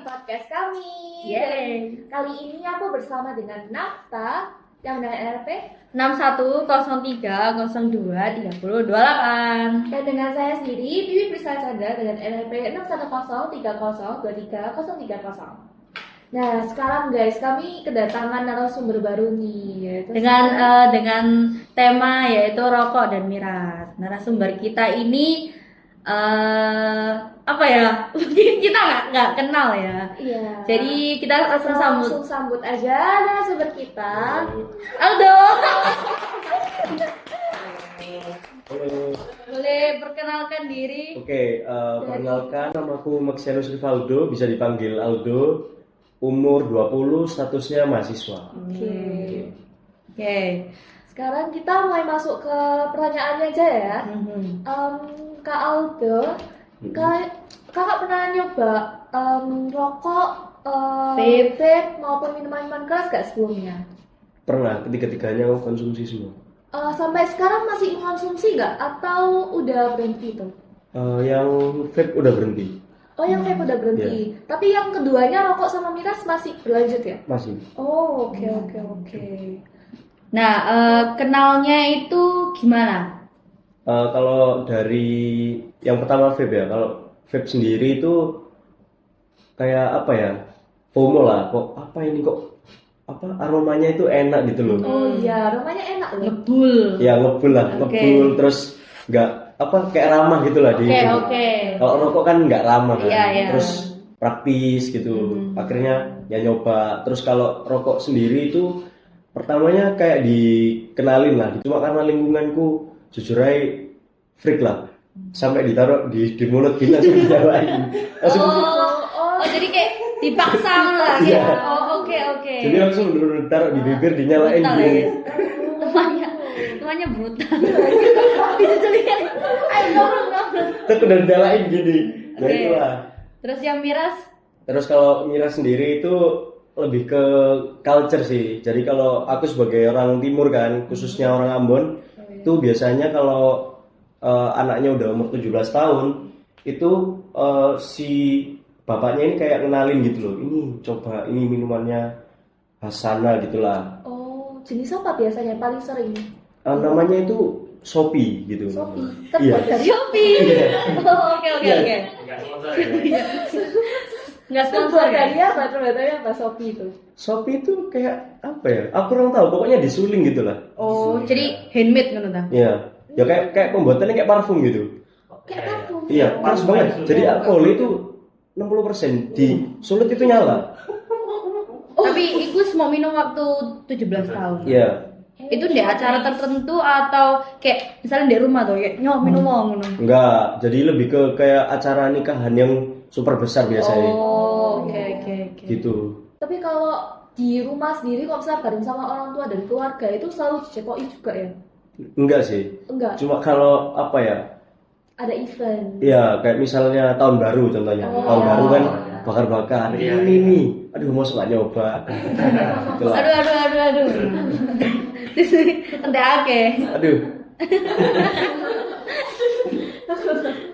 di podcast kami. Yeay. Dan kali ini aku bersama dengan Nafta yang dengan RP 6103023028. dan dengan saya sendiri Bibi Prisca Chandra dengan NRP 61030230030. Nah, sekarang guys, kami kedatangan narasumber baru nih, yaitu Dengan tema yaitu rokok dan miras. Narasumber kita ini apa ya? Mungkin kita nggak kenal ya. Iya. Jadi kita langsung sambut aja narasumber kita. Aldo. Halo. Boleh perkenalkan diri? Oke, perkenalkan nama aku Maxianus Rivaldo, bisa dipanggil Aldo. Umur 20, statusnya mahasiswa. Oke. Sekarang kita mulai masuk ke pertanyaannya aja ya. Kak Aldo, kakak pernah nyoba rokok, vape maupun minuman keras gak sebelumnya? Pernah, ketiga-tiganya aku konsumsi semua. Sampai sekarang masih mengkonsumsi gak? Atau udah berhenti tuh? Yang vape udah berhenti. Oh, yang vape udah berhenti. Tapi yang keduanya rokok sama miras masih berlanjut ya? Masih. Oh, oke. Nah, kenalnya itu gimana? Kalau dari yang pertama vape ya, kalau vape sendiri itu kayak apa ya, FOMO lah, kok apa ini kok apa aromanya itu enak gitu loh. Oh iya, aromanya enak loh. Ngebul. Ya ngebul lah, ngebul terus nggak apa kayak ramah gitu lah di hidung. Kalau rokok kan nggak ramah kan, Iya. terus praktis gitu. Akhirnya ya nyoba. Terus kalau rokok sendiri itu pertamanya kayak dikenalin lah, cuma karena lingkunganku jujur aja freak lah, sampai ditaruh di mulut gini langsung dinyalain. Oh, jadi kayak dipaksa lah gitu. Iya. Oh, oke. Jadi langsung bener-bener taruh di bibir dinyalain Brutal gini. ya. Namanya brutal. Terus udah dinyalain gini. Nah Oke. itulah. Terus yang miras? Terus kalau miras sendiri itu lebih ke culture sih. Jadi kalau aku sebagai orang timur kan, khususnya orang Ambon, itu biasanya kalau anaknya udah umur 17 tahun, itu si bapaknya ini kayak ngenalin gitu loh. Ini coba, ini minumannya Hasana gitulah. Oh, jenis apa biasanya paling sering? Namanya itu Shopee gitu. Shopee. Iya. Terbuat dari Shopee. Iya. Oh, oke. Nggak sponsor terbuat ya? dari apa? Terbuat dari apa Shopee itu? Shopee itu kayak apa ya? Aku kurang tahu. Pokoknya disuling gitulah. Oh, jadi handmade kan ta? Iya. Ya kayak pembuatannya kayak parfum gitu. Kayak parfum. Iya, pas banget. Jadi alkohol itu 60% disulut itu nyala. Tapi itu semua minum waktu 17 tahun. Iya. Itu di acara tertentu atau kayak misalnya di rumah tuh kayak nyok minum ngono. Enggak, jadi lebih ke kayak acara nikahan yang super besar biasanya. Oh, oke. Gitu. Tapi kalau di rumah sendiri kalau misalnya bareng sama orang tua dan keluarga itu selalu dicekoki juga ya? Enggak sih. Enggak. Cuma kalau apa ya? Ada event. Iya, kayak misalnya tahun baru contohnya. Tahun baru kan bakar-bakar. Ini nih. Aduh, mau nggak nyoba. Itulah. Aduh. Entek akeh. Aduh.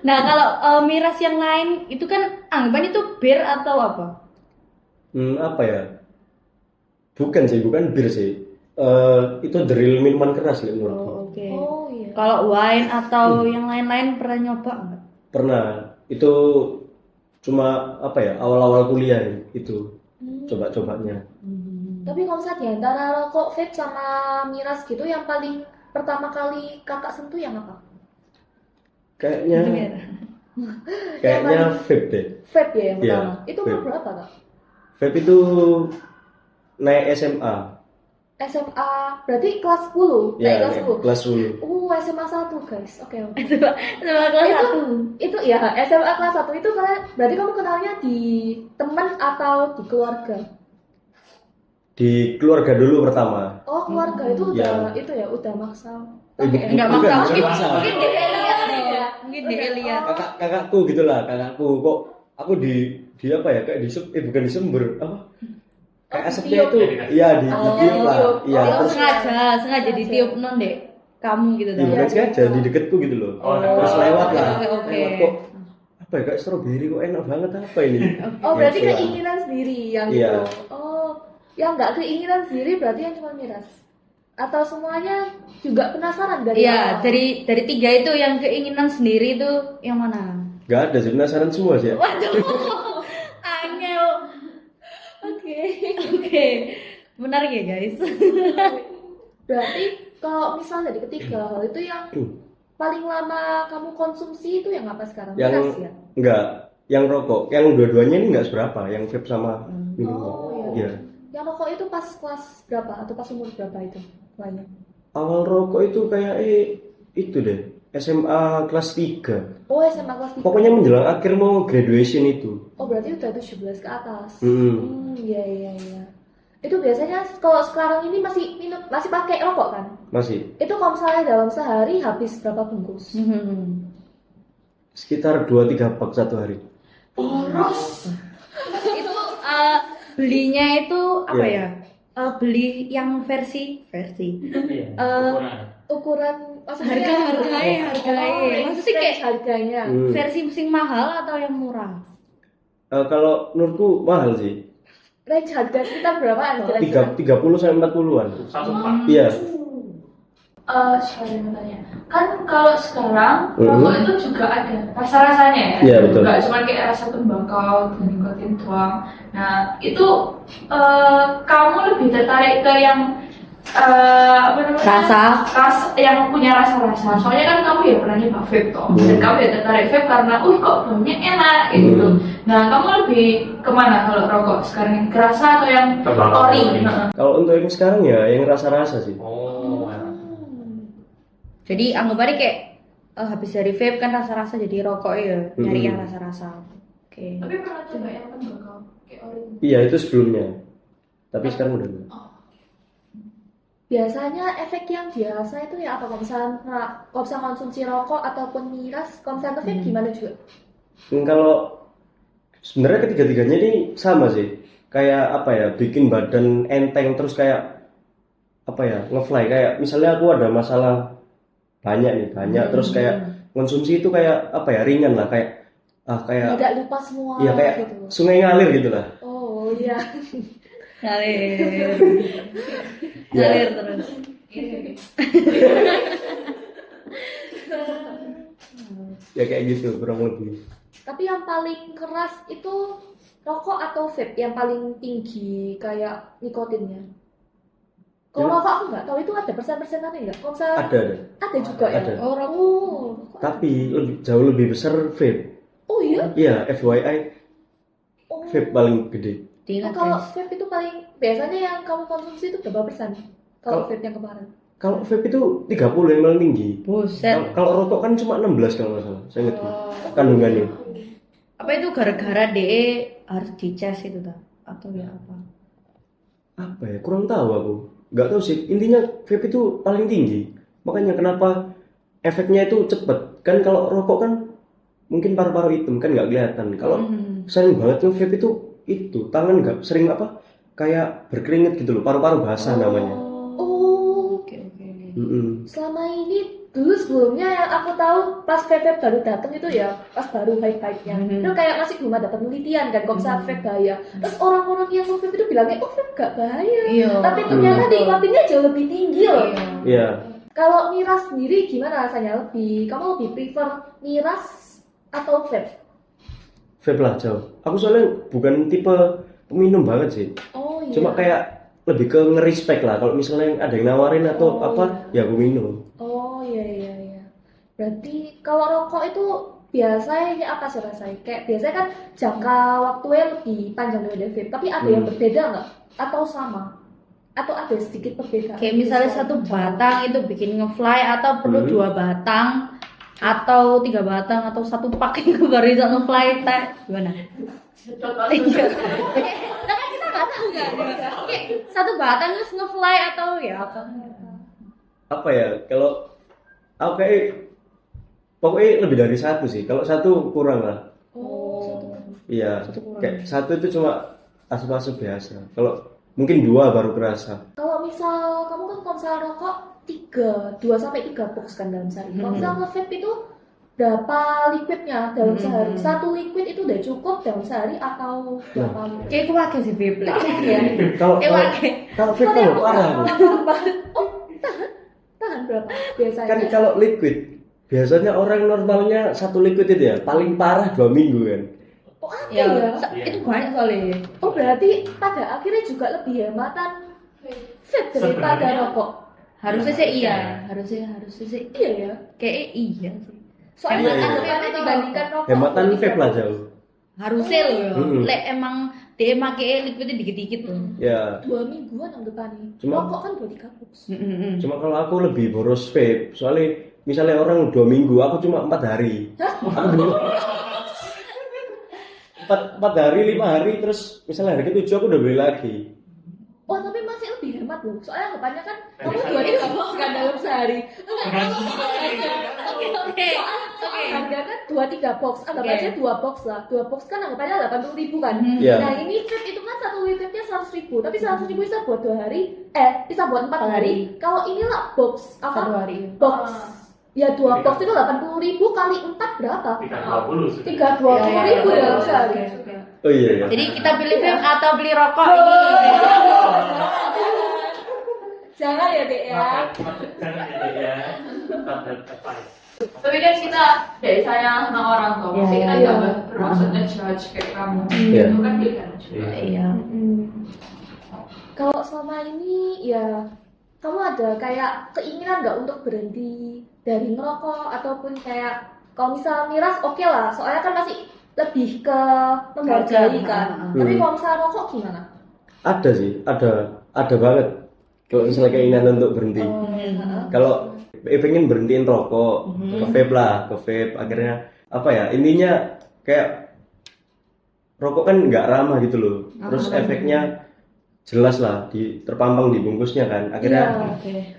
Nah, kalau miras yang lain itu kan anggapan itu bir atau apa? Apa ya? Bukan bir sih. Itu drill minuman keras nih menurutku. Oke. Oh iya. Kalau wine atau yang lain-lain pernah nyoba enggak? Pernah. Itu cuma apa ya? Awal-awal kuliah itu. Coba-cobanya. Tapi kalau misalnya di antara rokok vape sama miras gitu yang paling pertama kali kakak sentuh yang apa? Kayaknya vape deh. Vape ya yang Iya, pertama. Itu umur vape. berapa kak? Vape itu naik SMA. SMA berarti kelas 10? Naik kelas 10? Kelas 10. SMA 1 guys. Oke. Sama kelas Itu 1. itu ya SMA kelas 1 itu kalian berarti kamu kenalnya di teman atau di keluarga? Di keluarga dulu pertama. Oh, keluarga itu udah Ya. itu ya udah maksa. Enggak Bukan, maksa. bukan maksa. Mungkin dia lihat ya. Mungkin dia lihat. Kakakku gitulah, kakakku kok aku di apa ya kayak bukan disembur apa? Kayak asapnya itu iya ditiup lah. Iya, Oh, terus sengaja ditiup non dek kamu gitu ya tau. bukan sengaja di deketku gitu loh. Terus lewat lah. Oke. Lewat kok apa ya, kayak strawberry kok enak banget apa ini. Oh, berarti Gitu lah. keinginan sendiri yang Iya. itu. Oh, yang nggak keinginan sendiri berarti yang cuma miras. Atau semuanya juga penasaran dari Iya, awal? dari tiga itu yang keinginan sendiri itu yang mana? Gak ada sih, penasaran semua sih. Waduh, angel. Oke. Oke, menarik ya guys. Berarti kalau misal dari ketiga hal itu yang paling lama kamu konsumsi itu yang apa sekarang? Yang Miras ya? enggak, yang rokok, yang dua-duanya ini enggak seberapa, yang vape sama minum. Oh, Iya. Yang rokok itu pas kelas berapa atau pas umur berapa itu? Banyak. Awal rokok itu kayak itu deh, SMA kelas 3. Oh, SMA kelas 3. Pokoknya menjelang akhir mau graduation itu. Oh, berarti udah 17 ke atas. Hmm. Iya, iya, iya. Itu biasanya kalau sekarang ini masih pakai rokok kan? Masih Itu kalau misalnya dalam sehari habis berapa bungkus? sekitar 2-3 pak satu hari. Boros. Itu belinya itu apa Iya. ya? Beli yang versi Iya, Eh, Ukuran maksudnya harganya. Maksudnya kayak harganya. versi yang mahal atau yang murah? Kalau menurutku mahal sih. Range harga sekitar berapaan kira-kira? 30 sampai 40-an. satu pak. Iya. Saya mau tanya, kan kalau sekarang Mhm. rokok itu juga ada rasa-rasanya ya? Iya, betul. Nggak cuma kayak rasa tembakau dan nikotin doang. Nah, itu kamu lebih tertarik ke yang apa namanya? Rasa. Yang punya rasa-rasa. Soalnya kan kamu ya pernah nyoba vape toh, dan kamu ya tertarik vape karena, kok baunya enak gitu. Nah, kamu lebih kemana kalau rokok sekarang ini? Ke rasa atau yang Tembakau. ori? Kalau untuk yang sekarang ya yang rasa-rasa sih. Oh, Jadi anggapannya kayak habis dari vape kan rasa-rasa jadi rokok ya, nyari yang rasa-rasa. Oke. Tapi pernah coba yang tembakau kayak ori? Iya, itu sebelumnya. Tapi sekarang udah enggak. Biasanya efek yang biasa itu ya apa? Kalau misalnya konsumsi rokok ataupun miras, kalau misalnya vape gimana juga? Kalau sebenarnya ketiga-tiganya ini sama sih. Kayak apa ya, bikin badan enteng terus kayak apa ya, ngefly. Kayak misalnya aku ada masalah banyak terus kayak konsumsi itu kayak apa ya, ringan lah, kayak kayak Tidak lupa semua iya kayak gitu. sungai ngalir gitu lah. Oh iya. Ngalir. Ya. Ngalir terus. Ya kayak gitu kurang lebih. Tapi yang paling keras itu rokok atau vape yang paling tinggi kayak nikotinnya? Kalau Ya. rokok aku nggak tahu itu ada persen-persenannya nggak? Kalau misalnya Ada. ada juga ya? Ada. Oh, rokok. Tapi jauh lebih besar vape. Oh iya? Iya, FYI Oh. vape paling gede. Oh, kalau vape itu paling biasanya yang kamu konsumsi itu berapa persen? Kalau vape yang kemarin? Kalau vape itu 30 yang paling tinggi. Buset. Kalau rokok kan cuma 16 kalau nggak salah. Saya ingat Oh. kandungannya. Apa itu gara-gara DE harus dicas itu tak? Atau ya apa? Apa ya? Kurang tahu aku. Nggak tahu sih. Intinya vape itu paling tinggi. Makanya kenapa efeknya itu cepet. Kan kalau rokok kan mungkin paru-paru hitam kan nggak kelihatan. Kalau sering banget tuh vape itu tangan nggak sering apa kayak berkeringat gitu loh. Paru-paru basah namanya. Oh, Oke. selama ini dulu sebelumnya yang aku tahu pas vape baru datang itu ya pas baru hype-hype-nya itu kayak masih belum ada penelitian kan kalau misalnya vape bahaya. Terus orang-orang yang vape itu bilangnya vape gak bahaya. Iya. Tapi ternyata nikotinnya jauh lebih tinggi loh. Iya. Kalau miras sendiri gimana rasanya? Kamu lebih prefer miras atau vape? Vape lah jauh. Aku soalnya bukan tipe peminum banget sih. Oh iya. Cuma kayak lebih ke nge-respect lah. Kalau misalnya ada yang nawarin atau Oh, apa, ya aku minum. Oh iya. Berarti kalau rokok itu biasanya apa sih rasanya? Kayak biasanya kan jangka waktunya lebih panjang daripada vape. Tapi ada yang berbeda nggak? Atau sama? Atau ada sedikit perbedaan? Kayak misalnya satu batang itu bikin ngefly atau perlu 2 batang atau 3 batang atau 1 pak itu baru bisa ngefly gimana? Iya. Nah kan kita nggak tahu kan. Kayak 1 batang terus ngefly atau ya apa? Apa ya? Kalau aku kayak pokoknya lebih dari 1 sih. Kalau 1 kurang lah. Oh. Iya. Kayak 1 itu cuma asup-asup biasa. Kalau mungkin 2 baru kerasa. Kalau misal kamu kan kalau misal rokok 2 sampai 3 box kan dalam sehari. Kalau misal nge-vape itu berapa liquidnya dalam Hmm. sehari? Satu liquid itu udah cukup dalam sehari atau berapa liquid? Kayak aku pakai sih vape. Ya. Kalau pakai. kalau vape kan parah. Oh, tahan berapa biasanya? Kan kalau liquid biasanya orang normalnya satu liquid itu ya paling parah 2 minggu kan. Oh, ada Ya, ya? itu banyak soalnya. Oh, berarti pada akhirnya juga lebih hematan vape daripada rokok. Harusnya sih iya, harusnya sih. Iya ya. Kayak iya sih. Soalnya Iya, iya. anggapannya dibandingkan rokok. Hematan berarti vape lah berapa? jauh. Harusnya loh ya. Mm-mm. Lek emang dia make liquidnya dikit-dikit tuh. Ya, 2 mingguan anggapannya. Cuma- Rokok kan 2-3 box. cuma kalau aku lebih boros vape. Soalnya misalnya orang 2 minggu, aku cuma 4 hari. Aku dulu 4 hari, 5 hari, terus misalnya hari ke-7 aku udah beli lagi. Oh, tapi masih lebih hemat loh. Soalnya anggapannya kan kamu 2-3 box kan dalam sehari. Oke. Harga kan 2-3 box, anggap Oke. aja 2 box lah. 2 box kan anggapannya 80.000 kan. Iya. Nah, ini vape itu kan satu liquidnya 100.000, tapi 100.000 bisa buat 2 hari, bisa buat 4 hari. Kalau inilah box Satu apa? hari. Box. Ya 2 box itu 80.000 kali 4 berapa? 320 320.000 Ya, dalam sehari. oke. Oh iya ya. Jadi kita pilih vape atau beli rokok ini. Jangan ya, Dek ya. Jangan ya. Tepat. Tapi kan kita dari sayang sama orang tuh, Iya, jadi kita iya. nggak bermaksud ngejudge kayak kamu. Iya. Itu kan pilihan juga. Iya. Kalau selama ini ya kamu ada kayak keinginan nggak untuk berhenti dari ngerokok ataupun kayak kalau misal miras oke lah, soalnya kan masih lebih ke menghargai kan. Tapi kalau misal rokok gimana? Ada sih, ada banget. Kalau misalnya keinginan untuk berhenti. Kalau pengen berhentiin rokok, ke vape lah, ke vape. Akhirnya apa ya? Intinya kayak rokok kan nggak ramah gitu loh. Terus efeknya jelas lah, terpampang di bungkusnya kan. Akhirnya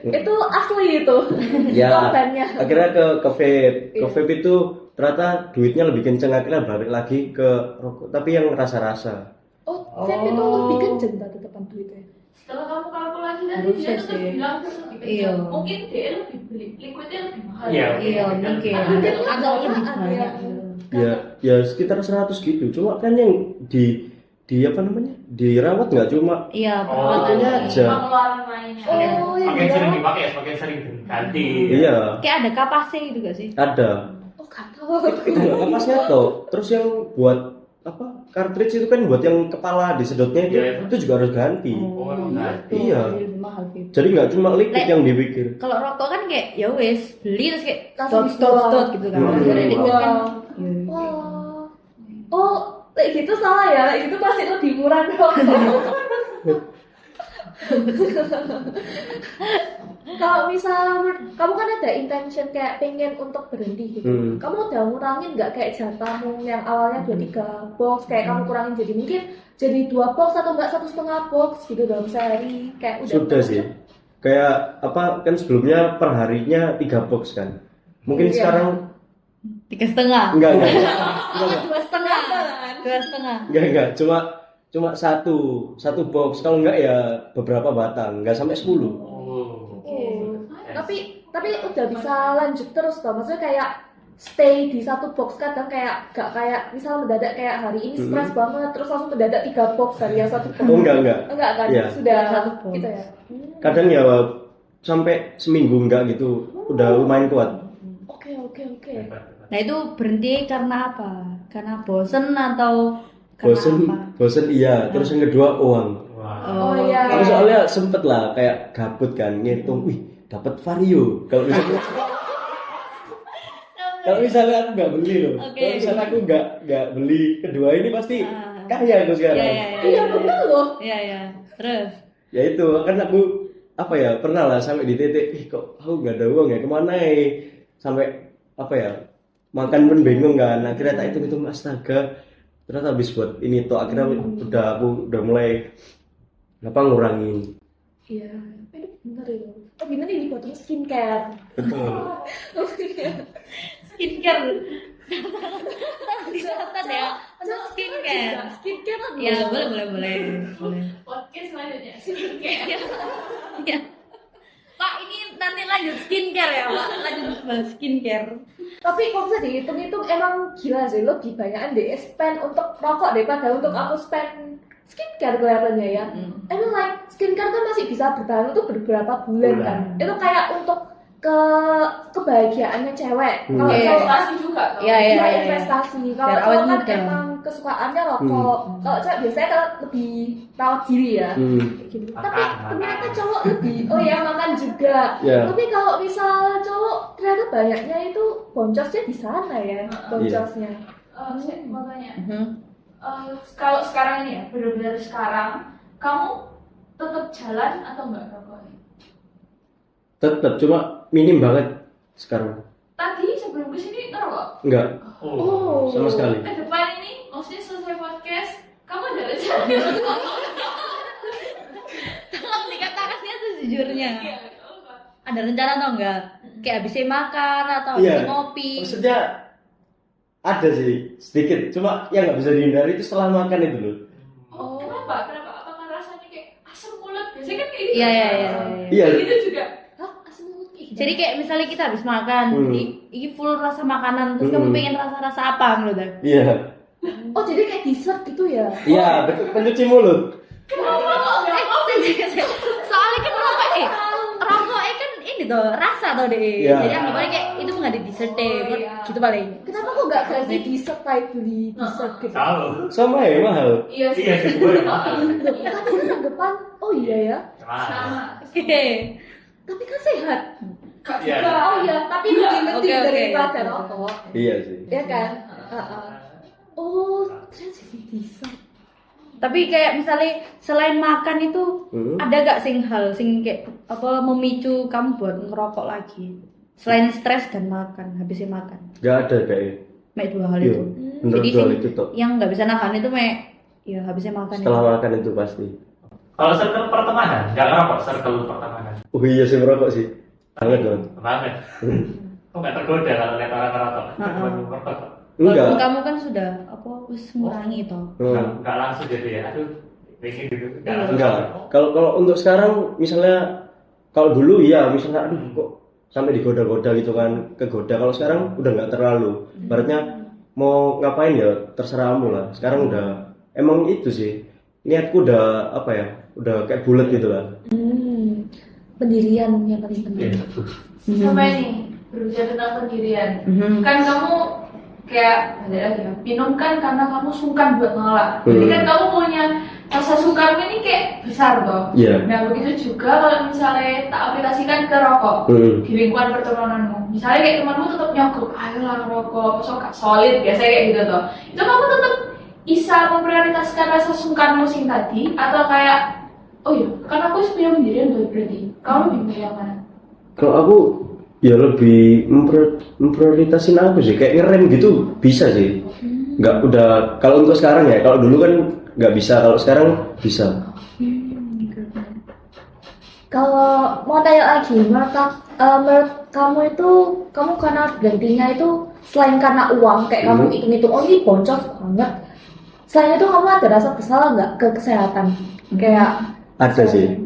Itu asli itu. ya, Korbannya. akhirnya ke vape. Ke Iya. vape itu ternyata duitnya lebih kenceng. Akhirnya balik lagi ke rokok, tapi yang rasa-rasa. Oh, vape itu lebih kenceng tadi depan duitnya. Setelah kamu kalkulasi tadi Harusnya dia tuh sih. bilang tuh lebih Iya. kencang. Mungkin dia lebih beli liquidnya lebih mahal. Iya. Iya, mungkin. Mungkin Atau lebih ada banyak. yang- Ya sekitar 100 gitu. Cuma kan yang di apa namanya? Dirawat nggak cuma Iya, Oh, perawatannya itunya aja. Pengeluaran lainnya. Oh, iya. Semakin sering dipakai, semakin sering ganti. Iya, kayak ada kapasnya gitu gak sih? ada. Oh, gak tahu. Itu nggak kapasnya toh. Terus yang buat apa? Cartridge itu kan buat yang kepala disedotnya itu, Iya, itu juga harus ganti. Oh, ganti. Iya. Jadi lebih mahal vape. Jadi nggak cuma liquid Lek. yang dipikir. Kalau rokok kan kayak ya wes beli terus kayak Langsung dot dot dot gitu kan. Hmm. Jadi liquid kan. Wah. Oh, kayak gitu salah ya. Kayak gitu pasti lebih murah rokok. Kalau misal kamu kan ada intention kayak pengen untuk berhenti gitu, kamu udah ngurangin nggak kayak jatahmu yang awalnya 2-3 box, kayak kamu kurangin jadi mungkin jadi 2 box atau enggak 1,5 box gitu dalam sehari, kayak udah Sudah sih. Kayak apa kan sebelumnya perharinya 3 box kan. Mungkin Iya. sekarang 3,5. enggak. 2,5. Enggak. Cuma satu box. Kalau enggak ya beberapa batang, enggak sampai 10. Oh. Oh, tapi udah bisa lanjut terus toh, maksudnya kayak stay di satu box, kadang kayak gak kayak misal mendadak kayak hari ini stres banget terus langsung mendadak 3 box dari yang satu box. Oh enggak. Enggak kan, Iya. sudah Satu box. gitu ya. Kadang ya sampai seminggu enggak gitu. Udah lumayan kuat. Oke. Nah itu berhenti karena apa? Karena bosen atau karena apa? Bosen iya. Terus yang kedua uang. Wah. Oh iya. Aku soalnya sempet lah kayak gabut kan ngitung, wih dapat vario. Kalau misalnya aku nggak beli loh. Oke. Kalau misalnya aku nggak beli kedua ini pasti kaya aku sekarang. Iya benar loh. Iya. Terus Ya itu kan aku apa ya pernah lah sampai di titik, kok aku nggak ada uang ya kemana ya? Sampai apa ya makan pun bingung kan. Akhirnya tak hitung astaga. Ternyata habis buat ini toh akhirnya aku udah mulai ngurangin. Iya, ini benar itu. Oh benar ini buat skincare. Betul. skincare. Dicatat ya untuk skincare. Skincare kan. Ya boleh. Podcast selanjutnya skincare. Ya. Pak ini nanti lanjut skincare ya Pak, lanjut bahas skincare. Tapi kalau bisa dihitung-hitung emang gila sih, lo lebih banyak deh spend untuk rokok daripada untuk aku spend skincare kelihatannya ya. Emang like skincare kan masih bisa bertahan untuk beberapa bulan kan. Itu kayak untuk kebahagiaannya cewek. Kalau Iya. cowok Investasi juga toh. Iya, iya, dia iya. investasi. Kalau Biar cowok awet kan muda. emang kesukaannya rokok. Kalau cewek biasanya kalau lebih rawat diri ya. Gitu. Tapi Makan. ternyata cowok lebih, oh ya makan juga. Ya. Tapi kalau misal cowok ternyata banyaknya itu boncosnya di sana ya, boncosnya. Makanya Mhm. kalau sekarang ini ya, benar-benar sekarang kamu tetap jalan atau enggak rokoknya? Tetap cuma minim banget sekarang. Tadi sebelum kesini ngerokok? Enggak, Oh. sama sekali. Ke depan ini, maksudnya selesai podcast, kamu jalan-jalan rokok? Tolong dikatakannya sejujurnya. Iya, nggak apa-apa. Ada rencana atau enggak? Kayak habisnya makan atau Iya. habisnya ngopi. Maksudnya ada sih sedikit, cuma yang nggak bisa dihindari itu setelah makan itu loh. Oh, kenapa? Kenapa? Apakah rasanya kayak asam mulut? Biasanya kan kayak gitu. Iya, iya, iya. Iya. Kayak gitu juga. Hah, asam mulut kayak gimana? Jadi kayak misalnya kita habis makan, ini full rasa makanan, terus kamu pengen rasa-rasa apa menurut aku? Iya, Oh jadi kayak dessert gitu ya? iya betul, pencuci mulut. Kenapa kok nggak mau? Soalnya kan rokok kan ini tuh rasa tuh deh. Iya. Jadi anggapannya kayak itu nggak di dessert deh, Oh, iya. gitu paling. Kenapa kok nggak ganti dessert kayak beli dessert gitu? Tahu. Sama ya mahal. Iya sih. Iya sih, gue mahal. Loh, tapi kan depan, oh iya ya. Sama. Oke. Tapi kan sehat. Kak Iya. juga. Oh iya, tapi lebih penting Oke, oke. daripada rokok. Iya sih. Ya kan? Oh, ternyata jadi dessert. Tapi kayak misalnya selain makan itu ada gak sing hal sing kayak apa memicu kamu buat ngerokok lagi? Selain stres dan makan, habisnya makan. Gak ada kayaknya. Mek dua hal Iya, itu. bener Jadi dua hal sing itu toh. yang nggak bisa nahan itu mek ya habisnya makan. Setelah itu. makan itu pasti. Kalau circle pertemanan, nggak ngerokok circle pertemanan. Oh iya sih merokok sih. Banget banget. Banget. Kok nggak tergoda kalau lihat orang ngerokok? Heeh. Enggak. Walaupun kamu kan sudah apa wis mengurangi itu. Nggak langsung jadi ya. Aduh, pengen gitu. Nggak langsung. Enggak. Kalau untuk sekarang misalnya kalau dulu ya misalnya aduh kok sampai digoda-goda gitu kan, kegoda. Kalau sekarang udah nggak terlalu. Ibaratnya mau ngapain ya terserah kamu lah. Sekarang udah emang itu sih. Niatku udah apa ya? Udah kayak bulat gitu lah. Pendirian yang paling penting. Sama ini, berbicara tentang pendirian. Kan kamu kayak ada lagi ya, minum kan karena kamu sungkan buat nolak. Jadi kan kamu punya rasa sungkan ini kayak besar toh. Iya. Nah begitu juga kalau misalnya tak aplikasikan ke rokok di lingkungan pertemananmu. Misalnya kayak temanmu tetap nyogok, ayolah rokok, masuk gak solid biasanya kayak gitu toh. Itu kamu tetap bisa memprioritaskan rasa sungkanmu sing tadi atau kayak oh iya, kan aku punya pendirian tuh berarti. Kamu lebih milih yang mana? Kalau aku ya lebih memprioritasin aku sih kayak ngerem gitu bisa sih. Nggak udah kalau untuk sekarang ya. Kalau dulu kan nggak bisa. Kalau sekarang bisa. Kalau mau tanya lagi, menurut kamu itu, kamu karena berhentinya itu selain karena uang, kayak kamu hitung-hitung, oh ini boncos banget. Selain itu kamu ada rasa bersalah nggak ke kesehatan? Kayak Ada sih.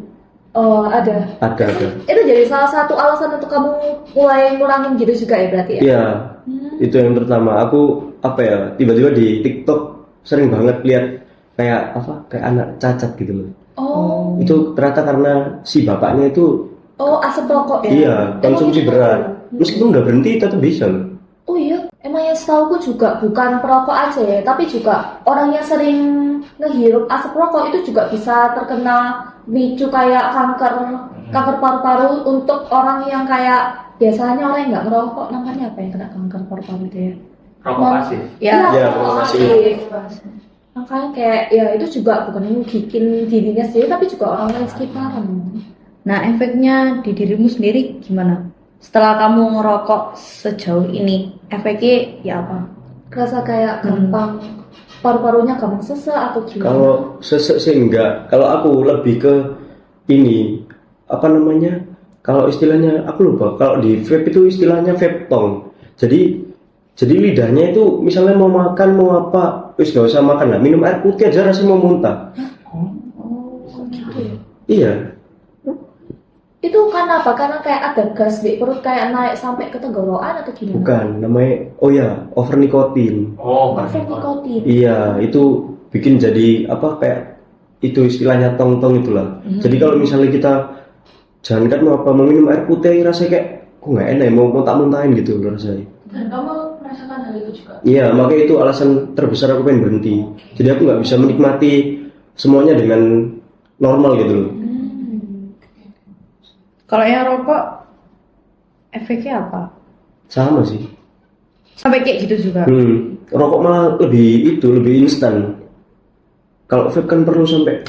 Oh ada. Ada. Itu jadi salah satu alasan untuk kamu mulai ngurangin gitu juga ya berarti ya? Iya. Itu yang pertama. Aku apa ya? Tiba-tiba di TikTok sering banget lihat kayak apa? Kayak anak cacat gitu loh. Oh. Itu ternyata karena si bapaknya itu Oh asap rokok ya? iya konsumsi Emang itu berat. betul? Meskipun udah berhenti tetap bisa loh. Oh iya, emang yang setauku juga bukan perokok aja ya, tapi juga orang yang sering ngehirup asap rokok itu juga bisa terkena micu kayak kanker paru-paru untuk orang yang kayak biasanya orang yang nggak ngerokok namanya apa yang kena kanker paru-paru itu ya? Rokok pasif. Ya. Iya, rokok pasif. pasif. Makanya kayak ya itu juga bukan bikin dirinya sendiri tapi juga orang lain sekitaran. Nah, efeknya di dirimu sendiri gimana? Setelah kamu ngerokok sejauh ini, efeknya ya apa? Rasa kayak gampang paru-parunya gampang sesek atau gimana? Kalau sesek sih enggak. Kalau aku lebih ke ini apa namanya? Kalau istilahnya aku lupa. Kalau di vape itu istilahnya vape tong. Jadi lidahnya itu misalnya mau makan mau apa, wis gak usah makan lah. Minum air putih aja rasanya mau muntah. Oh, kok gitu ya? Iya. Itu karena apa? Karena kayak ada gas di perut kayak naik sampai ke tenggorokan atau gimana? Bukan, namanya over nikotin. Oh, Over kan. nikotin. Iya, itu bikin jadi apa kayak itu istilahnya tong-tong itulah. Jadi kalau misalnya kita jangankan mau minum air putih rasanya kayak kok nggak enak ya, mau tak muntahin gitu loh rasanya. Dan kamu merasakan hal itu juga? Iya, makanya itu alasan terbesar aku pengen berhenti. Jadi aku nggak bisa menikmati semuanya dengan normal gitu loh. Kalau yang rokok efeknya apa? Sama sih. Sampai kayak gitu juga. Rokok malah lebih instan. Kalau vape kan perlu sampai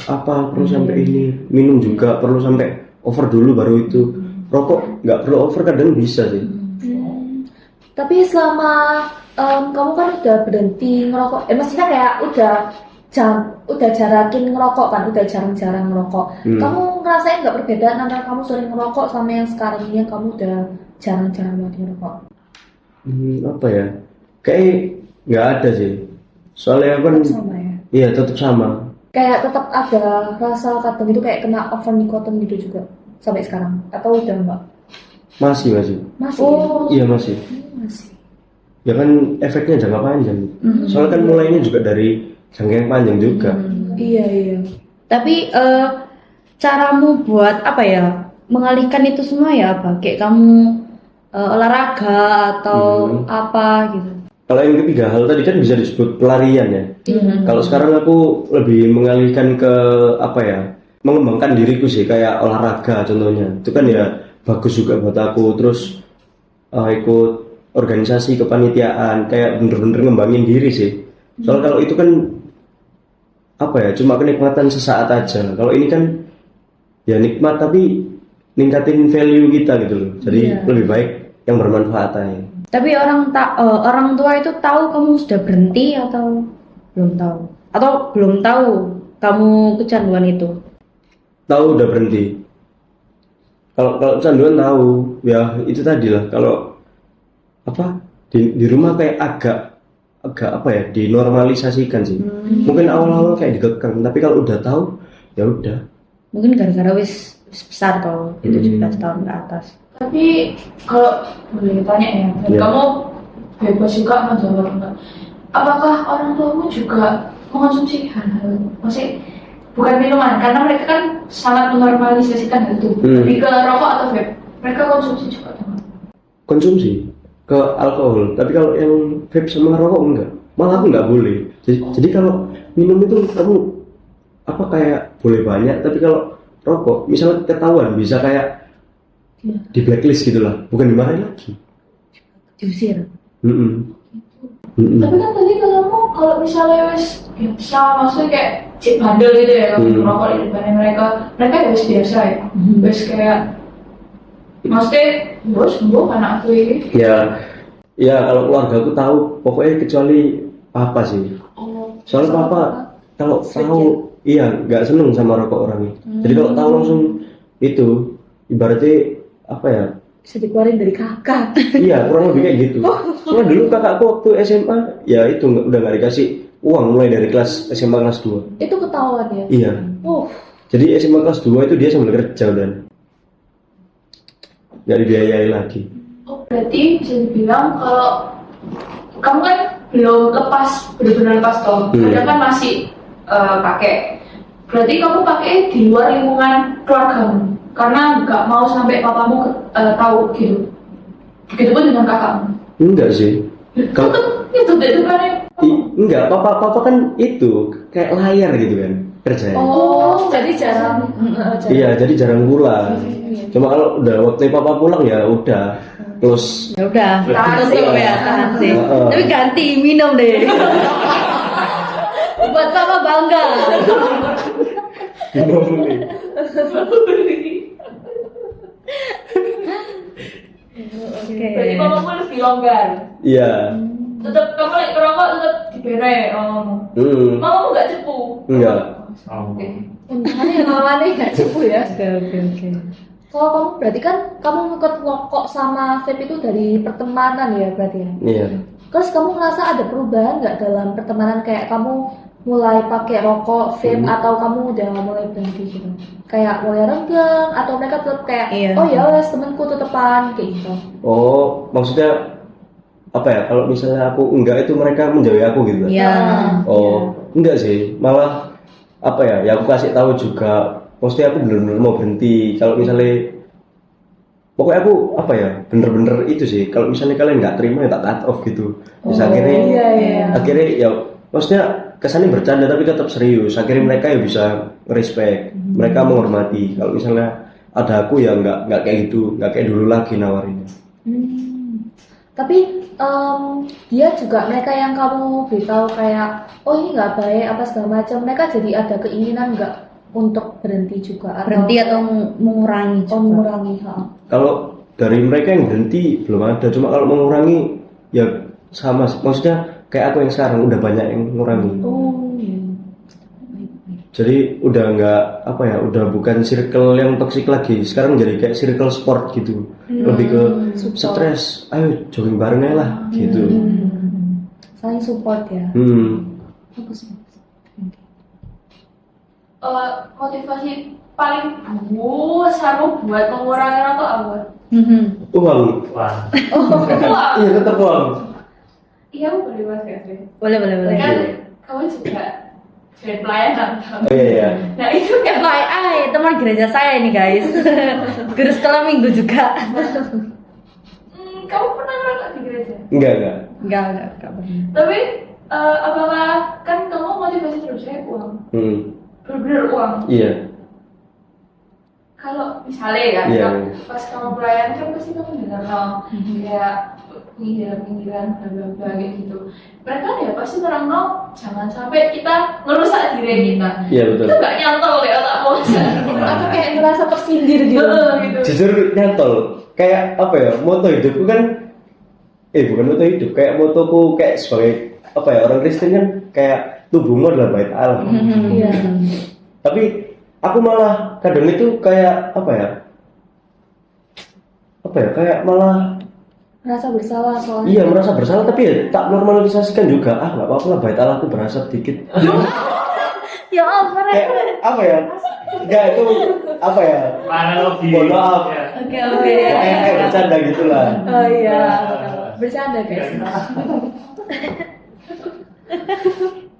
sampai ini, minum juga perlu sampai over dulu baru itu. Rokok nggak perlu over kadang bisa sih. Tapi selama kamu kan udah berhenti ngerokok, maksudnya kayak udah jarakin ngerokok kan, udah jarang-jarang ngerokok. Kamu ngerasain nggak perbedaan antara kamu sering ngerokok sama yang sekarang ini yang kamu udah jarang-jarang banget ngerokok? Apa ya? Kayak nggak ada sih. Soalnya aku kan, Sama ya. iya tetap sama. Kayak tetap ada rasa kadang itu kayak kena over nikotin gitu juga sampai sekarang atau udah enggak? Masih. Masih. Oh. Iya masih. Masih. Ya kan efeknya jangka panjang. Soalnya kan mulainya juga dari jangka yang panjang juga. Iya. Tapi caramu buat apa ya? Mengalihkan itu semua ya apa? Kayak kamu olahraga atau apa gitu. Kalau yang ketiga hal tadi kan bisa disebut pelarian ya. Kalau sekarang aku lebih mengalihkan ke apa ya? Mengembangkan diriku sih kayak olahraga contohnya. Itu kan ya bagus juga buat aku. Terus ikut organisasi kepanitiaan kayak bener-bener ngembangin diri sih. Soalnya kalau itu kan apa ya? Cuma kenikmatan sesaat aja. Kalau ini kan ya nikmat tapi ningkatin value kita gitu loh. Jadi lebih baik yang bermanfaat aja. Tapi orang tua itu tahu kamu sudah berhenti atau belum tahu? Atau belum tahu kamu kecanduan itu? Tahu udah berhenti. Kalau kecanduan tahu, ya itu tadi lah. Kalau apa di rumah kayak agak apa ya dinormalisasikan sih. Mungkin awal-awal kayak dikekang, tapi kalau udah tahu ya udah. Mungkin gara-gara wis besar atau 17 tahun ke atas. Tapi kalau boleh tanya ya, dan Iya. kamu bebas juga menjawab enggak? Apakah orang tuamu juga mengonsumsi hal-hal, maksudnya bukan minuman, karena mereka kan sangat menormalisasikan hal itu. Lebih ke rokok atau vape, mereka konsumsi juga atau enggak? Konsumsi ke alkohol, tapi kalau yang vape sama rokok enggak. Malah aku nggak boleh. Jadi kalau minum itu kamu apa kayak boleh banyak, tapi kalau rokok misalnya ketahuan bisa kayak di blacklist gitulah, bukan dimarahin lagi. Diusir. Tapi kan tadi kalau misalnya wes biasa, maksudnya kayak cip bandel gitu ya, kalau merokok di depannya mereka ya wes biasa ya, wes kayak maksudnya bos anak aku ini. Ya kalau keluarga aku tahu, pokoknya kecuali papa sih. Soalnya papa kalau tahu, iya nggak seneng sama rokok orangnya. Jadi kalau tahu langsung itu, ibaratnya apa ya? Bisa dikeluarin dari kakak. Iya kurang lebih kayak gitu. Soalnya dulu kakakku waktu SMA, ya itu udah nggak dikasih uang mulai dari kelas SMA kelas 2. Itu ketahuan ya? Iya. Jadi SMA kelas 2 itu dia sambil kerja dan nggak dibiayai lagi. Oh, berarti bisa dibilang kalau kamu kan belum benar-benar lepas toh, kadang kan masih pakai. Berarti kamu pakai di luar lingkungan keluargamu, karena nggak mau sampai papamu tahu gitu. Begitupun dengan kakakmu. Enggak sih. Kalau itu kan enggak, papa kan itu kayak layar gitu kan kerjanya. Oh, jadi jarang. Iya, jadi jarang pulang. Cuma kalau udah waktu papa pulang ya udah close. Ya udah, tutup ya, tahan sih. Tapi ganti minum deh. Buat papa bangga. berarti papamu lebih longgar. Iya. Tetap kamu lagi ngerokok tetap dibere mamamu. Mamamu nggak cepu. Enggak. Oke. Makanya namanya nggak cepu ya. Oke. Kalau kamu berarti kan kamu ngikut rokok sama vape itu dari pertemanan ya berarti ya. Iya. Terus kamu ngerasa ada perubahan nggak dalam pertemanan kayak kamu mulai pakai rokok vape atau kamu udah mulai berhenti gitu? Kayak mulai renggang atau mereka tetap kayak Iya. oh ya wes temanku tetepan kayak gitu. Oh, maksudnya apa ya? Kalau misalnya aku enggak itu mereka menjauhi aku gitu. Iya. Oh, enggak sih. Malah apa ya? Ya aku kasih tahu juga. Maksudnya aku bener-bener mau berhenti. Kalau misalnya pokoknya aku apa ya? Bener-bener itu sih. Kalau misalnya kalian nggak terima ya tak cut off gitu. Bisa akhirnya ya maksudnya kesannya bercanda tapi tetap serius. Akhirnya mereka ya bisa respect. Mereka menghormati. Kalau misalnya ada aku ya nggak kayak gitu, nggak kayak dulu lagi nawarinnya. Tapi dia juga mereka yang kamu beritahu kayak oh ini nggak baik apa segala macam, mereka jadi ada keinginan nggak untuk berhenti juga Berhenti atau mengurangi oh, juga. mengurangi Kalau dari mereka yang berhenti belum ada, cuma kalau mengurangi ya sama sih. Maksudnya kayak aku yang sekarang udah banyak yang mengurangi. oh iya. Jadi udah nggak apa ya, udah bukan circle yang toksik lagi. Sekarang jadi kayak circle sport gitu. Lebih ke stres. Ayo jogging bareng aja lah gitu. Saling support ya. Bagus. Motivasi paling besar buat mengurangi rokok apa? Uang. Wah, Uang. Iya tetap uang. Iya, aku boleh bahas ya, Sri? Boleh. Kan kamu juga jadi pelayanan kan? Oh iya. Nah itu kan FYI, teman gereja saya ini guys. Guru sekolah minggu juga. kamu pernah ngerokok di gereja? Enggak. Enggak pernah. Tapi apakah kan kamu motivasi terusnya uang? Bener-bener uang. Iya. Kalau misalnya ya, Iya. pas kamu pelayanan kan pasti kamu dengar dong kayak pinggiran-pinggiran bla bla bla kayak gitu. Mereka ya pasti terang jangan sampai kita ngerusak diri kita. Iya betul. Itu gak nyantol ya otakmu Aku kayak ngerasa tersindir gitu. gitu. Jujur nyantol. Kayak apa ya? Moto hidupku kan bukan moto hidup, kayak motoku kayak sebagai apa ya, orang Kristen kan kayak tubuhmu adalah bait Allah. Iya. Tapi aku malah kadang itu kayak apa ya? Kayak malah Merasa bersalah soalnya. iya merasa bersalah, tapi ya tak normalisasikan juga. Nggak apa-apa lah, bait Allah aku berasa sedikit. Ya Allah, Kayak apa ya? Enggak itu apa ya? mana lebih? Mohon maaf. Ya. Oke. Kayak bercanda gitulah. Oh iya. Bercanda guys.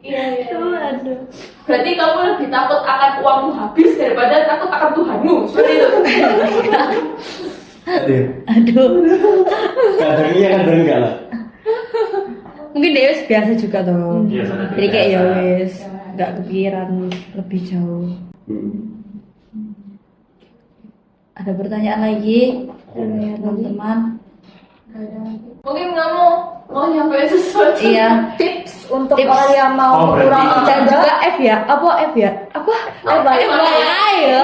Iya. Aduh. Berarti kamu lebih takut akan uangmu habis daripada takut akan Tuhanmu. Seperti itu. Aduh. Kadang iya kadang enggak lah. Mungkin dia wis biasa juga tuh. Iya, sudah Jadi kayak ya biasa. wis nggak kepikiran lebih jauh. Ada pertanyaan lagi dari teman-teman? Mungkin kamu mau nyampein sesuatu. Iya. Tips untuk Tips. orang yang mau berarti. mengurangi Dan juga. juga F ya? Apa F ya? Apa? FYI ya.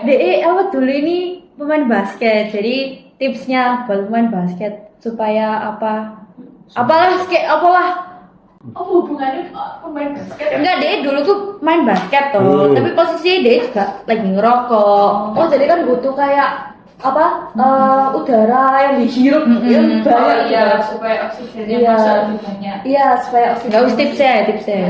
DE apa dulu ini pemain basket. Jadi tipsnya buat pemain basket supaya apa? Apalah Oh hubungannya pemain basket. enggak, dia dulu tuh main basket tuh, tapi posisinya dia juga lagi ngerokok. Oh jadi kan butuh kayak apa udara yang dihirup yang Oh banyak iya, gitu. supaya oksigennya Iya. masuk lebih banyak. Iya supaya oksigen. Enggak usah tipsnya.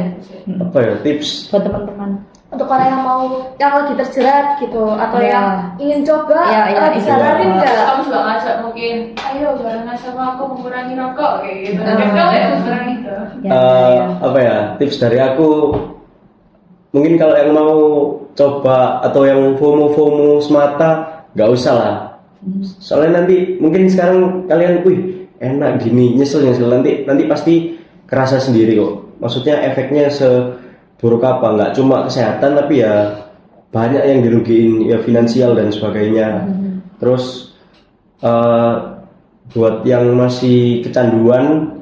Apa ya tips? Buat teman-teman. Untuk orang yang mau yang lagi terjerat gitu atau Iya. yang ingin coba Iya, disaranin iya. nggak? Terus kamu juga ngajak mungkin, ayo barengan sama aku mengurangi rokok kayak gitu. Kan kamu ya mengurangi itu. Apa ya tips dari aku, mungkin kalau yang mau coba atau yang FOMO semata nggak usah lah, soalnya nanti mungkin sekarang kalian wih enak gini nyesel nanti pasti kerasa sendiri kok. Maksudnya efeknya seburuk apa, nggak cuma kesehatan tapi ya banyak yang dirugiin ya, finansial dan sebagainya. Terus buat yang masih kecanduan,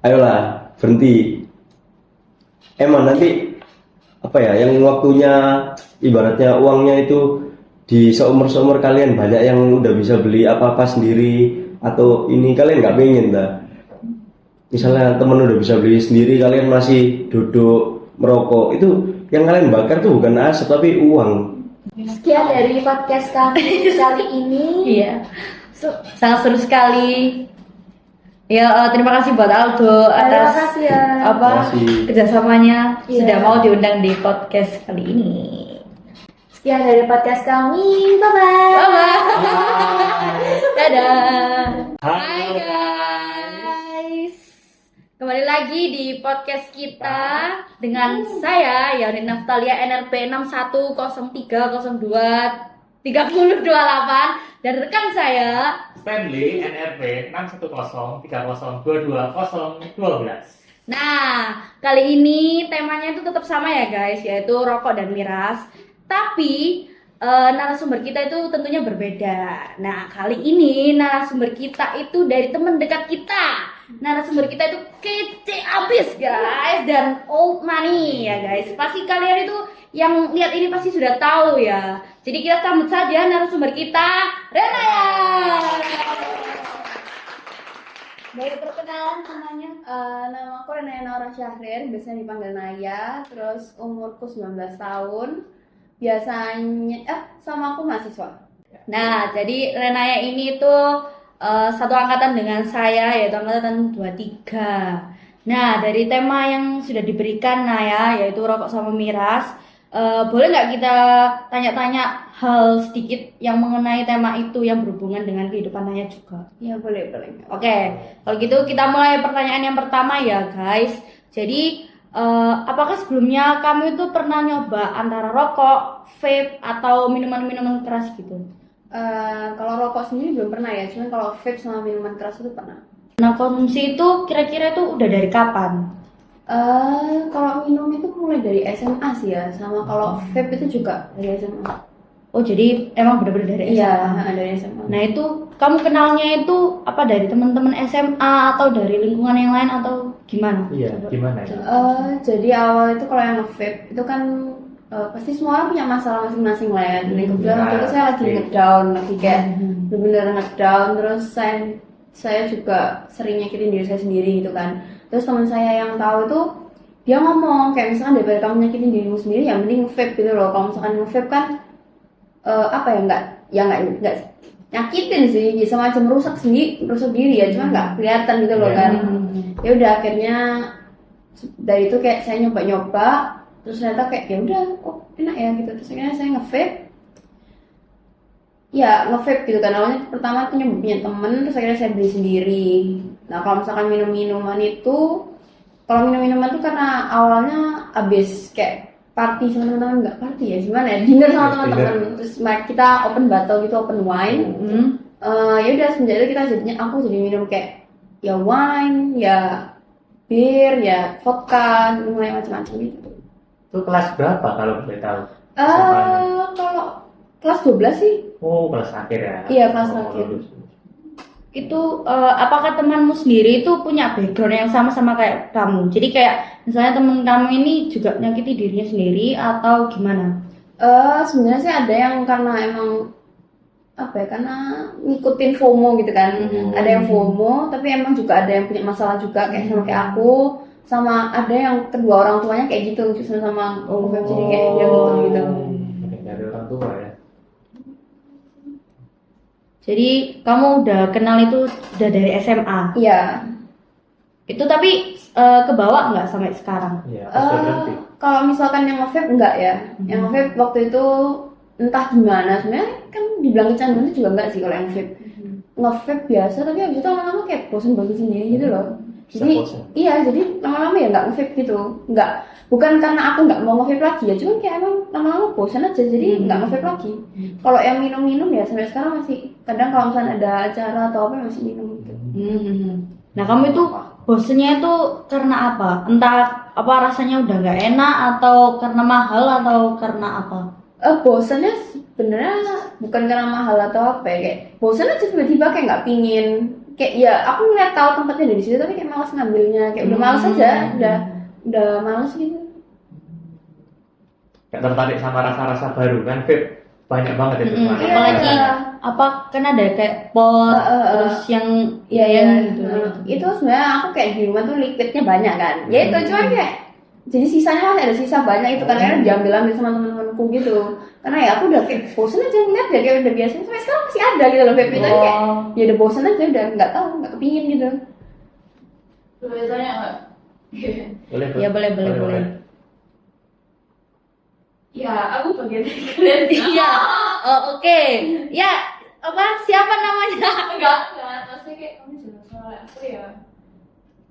ayolah berhenti. Emang nanti apa ya, yang waktunya ibaratnya uangnya itu di seumur kalian banyak yang udah bisa beli apa-apa sendiri, atau ini kalian nggak pengen dah. Misalnya temen udah bisa beli sendiri, kalian masih duduk merokok, itu yang kalian bakar tuh bukan asap tapi uang. Sekian dari podcast kami kali ini. Iya. Sangat seru sekali. Ya, terima kasih buat Aldo Terima atas kasih ya. apa Terima kasih. kerjasamanya Iya. sudah mau diundang di podcast kali ini. Sekian dari podcast kami. Bye bye. Bye-bye. Dadah. Hai Hai guys. Kembali lagi di podcast kita dengan saya Yarin Naftalia NRP 6103023028 dan rekan saya Stanley NRP 61030220012. Nah, kali ini temanya itu tetap sama ya guys, yaitu rokok dan miras. Tapi narasumber kita itu tentunya berbeda. Nah, kali ini narasumber kita itu dari teman dekat kita. Narasumber kita itu kece abis guys dan old money ya guys. Pasti kalian itu yang lihat ini pasti sudah tahu ya. Jadi kita sambut saja narasumber kita, Renaya. Dari perkenalan namanya, nama aku Renaya Naura Syahrir, biasanya dipanggil Naya. Terus umurku 19 tahun. Biasanya, sama aku mahasiswa. Nah, jadi Renaya ini tuh satu angkatan dengan saya, yaitu angkatan 23. Nah, dari tema yang sudah diberikan Naya, yaitu rokok sama miras, boleh nggak kita tanya-tanya hal sedikit yang mengenai tema itu yang berhubungan dengan kehidupan Naya juga? Ya boleh, boleh. Oke, kalau gitu kita mulai pertanyaan yang pertama ya guys. Jadi, apakah sebelumnya kamu itu pernah nyoba antara rokok, vape, atau minuman-minuman keras gitu? Kalau rokok sendiri belum pernah ya, cuman kalau vape sama minuman keras itu pernah. Nah, konsumsi itu kira-kira itu udah dari kapan? Kalau minum itu mulai dari SMA sih ya, sama kalau vape itu juga dari SMA. Oh, jadi emang benar-benar dari Iya, SMA. dari SMA. Nah, itu kamu kenalnya itu apa dari teman-teman SMA atau dari lingkungan yang lain atau gimana? Iya, gimana ya? Jadi awal itu kalau yang nge-vape itu kan pasti semua orang punya masalah masing-masing lah ya. Dan kebetulan waktu itu saya lagi ngedown, lagi kayak bener-bener ngedown. Terus saya juga sering nyakitin diri saya sendiri gitu kan. Terus teman saya yang tahu itu dia ngomong kayak misalkan daripada kamu nyakitin dirimu sendiri ya mending vape gitu loh. Kalau misalkan nge-vape kan nggak nyakitin sih, bisa macam merusak diri ya, cuma nggak kelihatan gitu loh kan. Ya udah akhirnya dari itu kayak saya nyoba terus ternyata kayak ya udah enak ya gitu. Terus akhirnya saya nge-vape gitu kan. Awalnya pertama tuh punya temen, terus akhirnya saya beli sendiri. Nah kalau misalkan minum-minuman tuh karena awalnya abis kayak party sama teman-teman, nggak party ya, gimana ya, dinner sama teman-teman. Terus kita open bottle gitu, open wine. Ya udah semenjak itu kita aku jadi minum kayak ya wine, ya bir, ya vodka, mulai macam-macam gitu. Itu kelas berapa kalau boleh tahu? Kalau kelas 12 sih. Oh, kelas akhir ya? Iya, kelas Oh, akhir. lulus. Itu apakah temanmu sendiri itu punya background yang sama-sama kayak kamu? Jadi kayak misalnya teman kamu ini juga nyakiti dirinya sendiri atau gimana? Sebenarnya sih ada yang karena emang karena ngikutin FOMO gitu kan. Ada yang FOMO, tapi emang juga ada yang punya masalah juga kayak sama kayak aku. Sama ada yang kedua orang tuanya kayak gitu, sama-sama vape, jadi kayak dia gitu. Dari orang tua ya? Jadi kamu udah kenal itu udah dari SMA. Iya. Itu tapi kebawa nggak sampai sekarang? Iya, pas udah berhenti. Kalau misalkan yang nge-vape enggak ya. Yang nge-vape waktu itu entah gimana, sebenarnya kan dibilang kecanduan itu juga enggak sih kalau yang vape. Nge-vape biasa, tapi habis itu lama-lama kayak bosan-bosan sendiri gitu loh. Jadi bosan. iya, jadi lama-lama ya nggak nge-vape gitu. Bukan karena aku nggak mau nge-vape lagi ya, cuman kayak emang lama-lama bosan aja, jadi nggak nge-vape lagi. Kalau yang minum-minum ya sampai sekarang masih, kadang kalau misalnya ada acara atau apa masih minum gitu. Nah, kamu itu bosennya itu karena apa? Entah apa rasanya udah nggak enak atau karena mahal atau karena apa? Bosannya sebenarnya bukan karena mahal atau apa ya, kayak bosan aja tiba-tiba kayak nggak pingin, kayak ya aku ngeliat tahu tempatnya dari situ tapi kayak malas ngambilnya, kayak udah malas aja, udah malas gitu. Gak tertarik sama rasa-rasa baru kan, vape banyak banget itu. Apalagi apa kan ada kayak pot terus yang gitu. Itu sebenarnya aku kayak di rumah tuh liquidnya banyak kan, ya itu cuma kayak jadi sisanya masih ada sisa banyak itu karena diambil sama teman-temanku gitu. Karena ya aku udah kayak bosan aja ngeliat ya, kayak udah biasa sampai sekarang masih ada gitu loh vape itu kayak ya udah bosan aja, udah nggak tahu, nggak kepingin gitu. Boleh tanya nggak? Boleh, Ya boleh. Ya, aku bagian dari kalian. Iya. Oh, oke. Ya, apa? Siapa namanya? Enggak. Maksudnya kayak kamu jelas soal aku ya.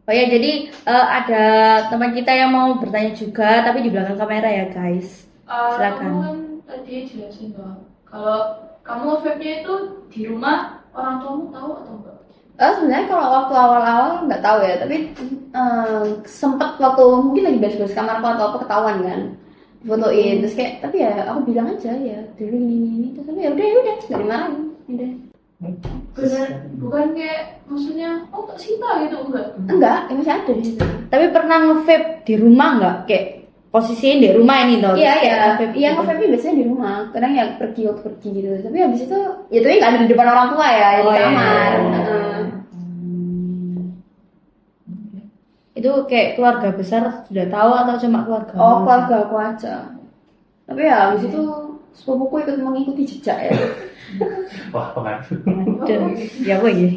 Oh ya, jadi ada teman kita yang mau bertanya juga, tapi di belakang kamera ya, guys. Silakan. Kamu kan tadi jelasin bahwa kalau kamu vape-nya itu di rumah, orang tuamu tahu atau enggak? Sebenarnya kalau waktu awal-awal nggak tahu ya, tapi sempet waktu mungkin lagi beres-beres kamarku atau apa ketahuan kan, fotoin terus kayak, tapi ya aku bilang aja ya dulu ini terus tapi ya udah nggak dimarahin, udah. Bener, bukan kayak maksudnya, oh tak Sita gitu, enggak? Ya masih ada di situ. Tapi pernah nge-vape di rumah nggak? Kayak posisinya di rumah ini toh. Iya terus kayak iya, nge-vape iya gitu. nge-vape biasanya di rumah, kadang ya pergi waktu pergi gitu, tapi habis itu ya tapi nggak ada di depan orang tua ya, di Oh, iya. kamar. Itu kayak keluarga besar sudah tahu atau cuma keluarga? Oh, keluarga aku aja. Tapi ya habis itu sepupuku ikut mengikuti jejak ya. Wah, pengaruh. Aduh, ya apa ya?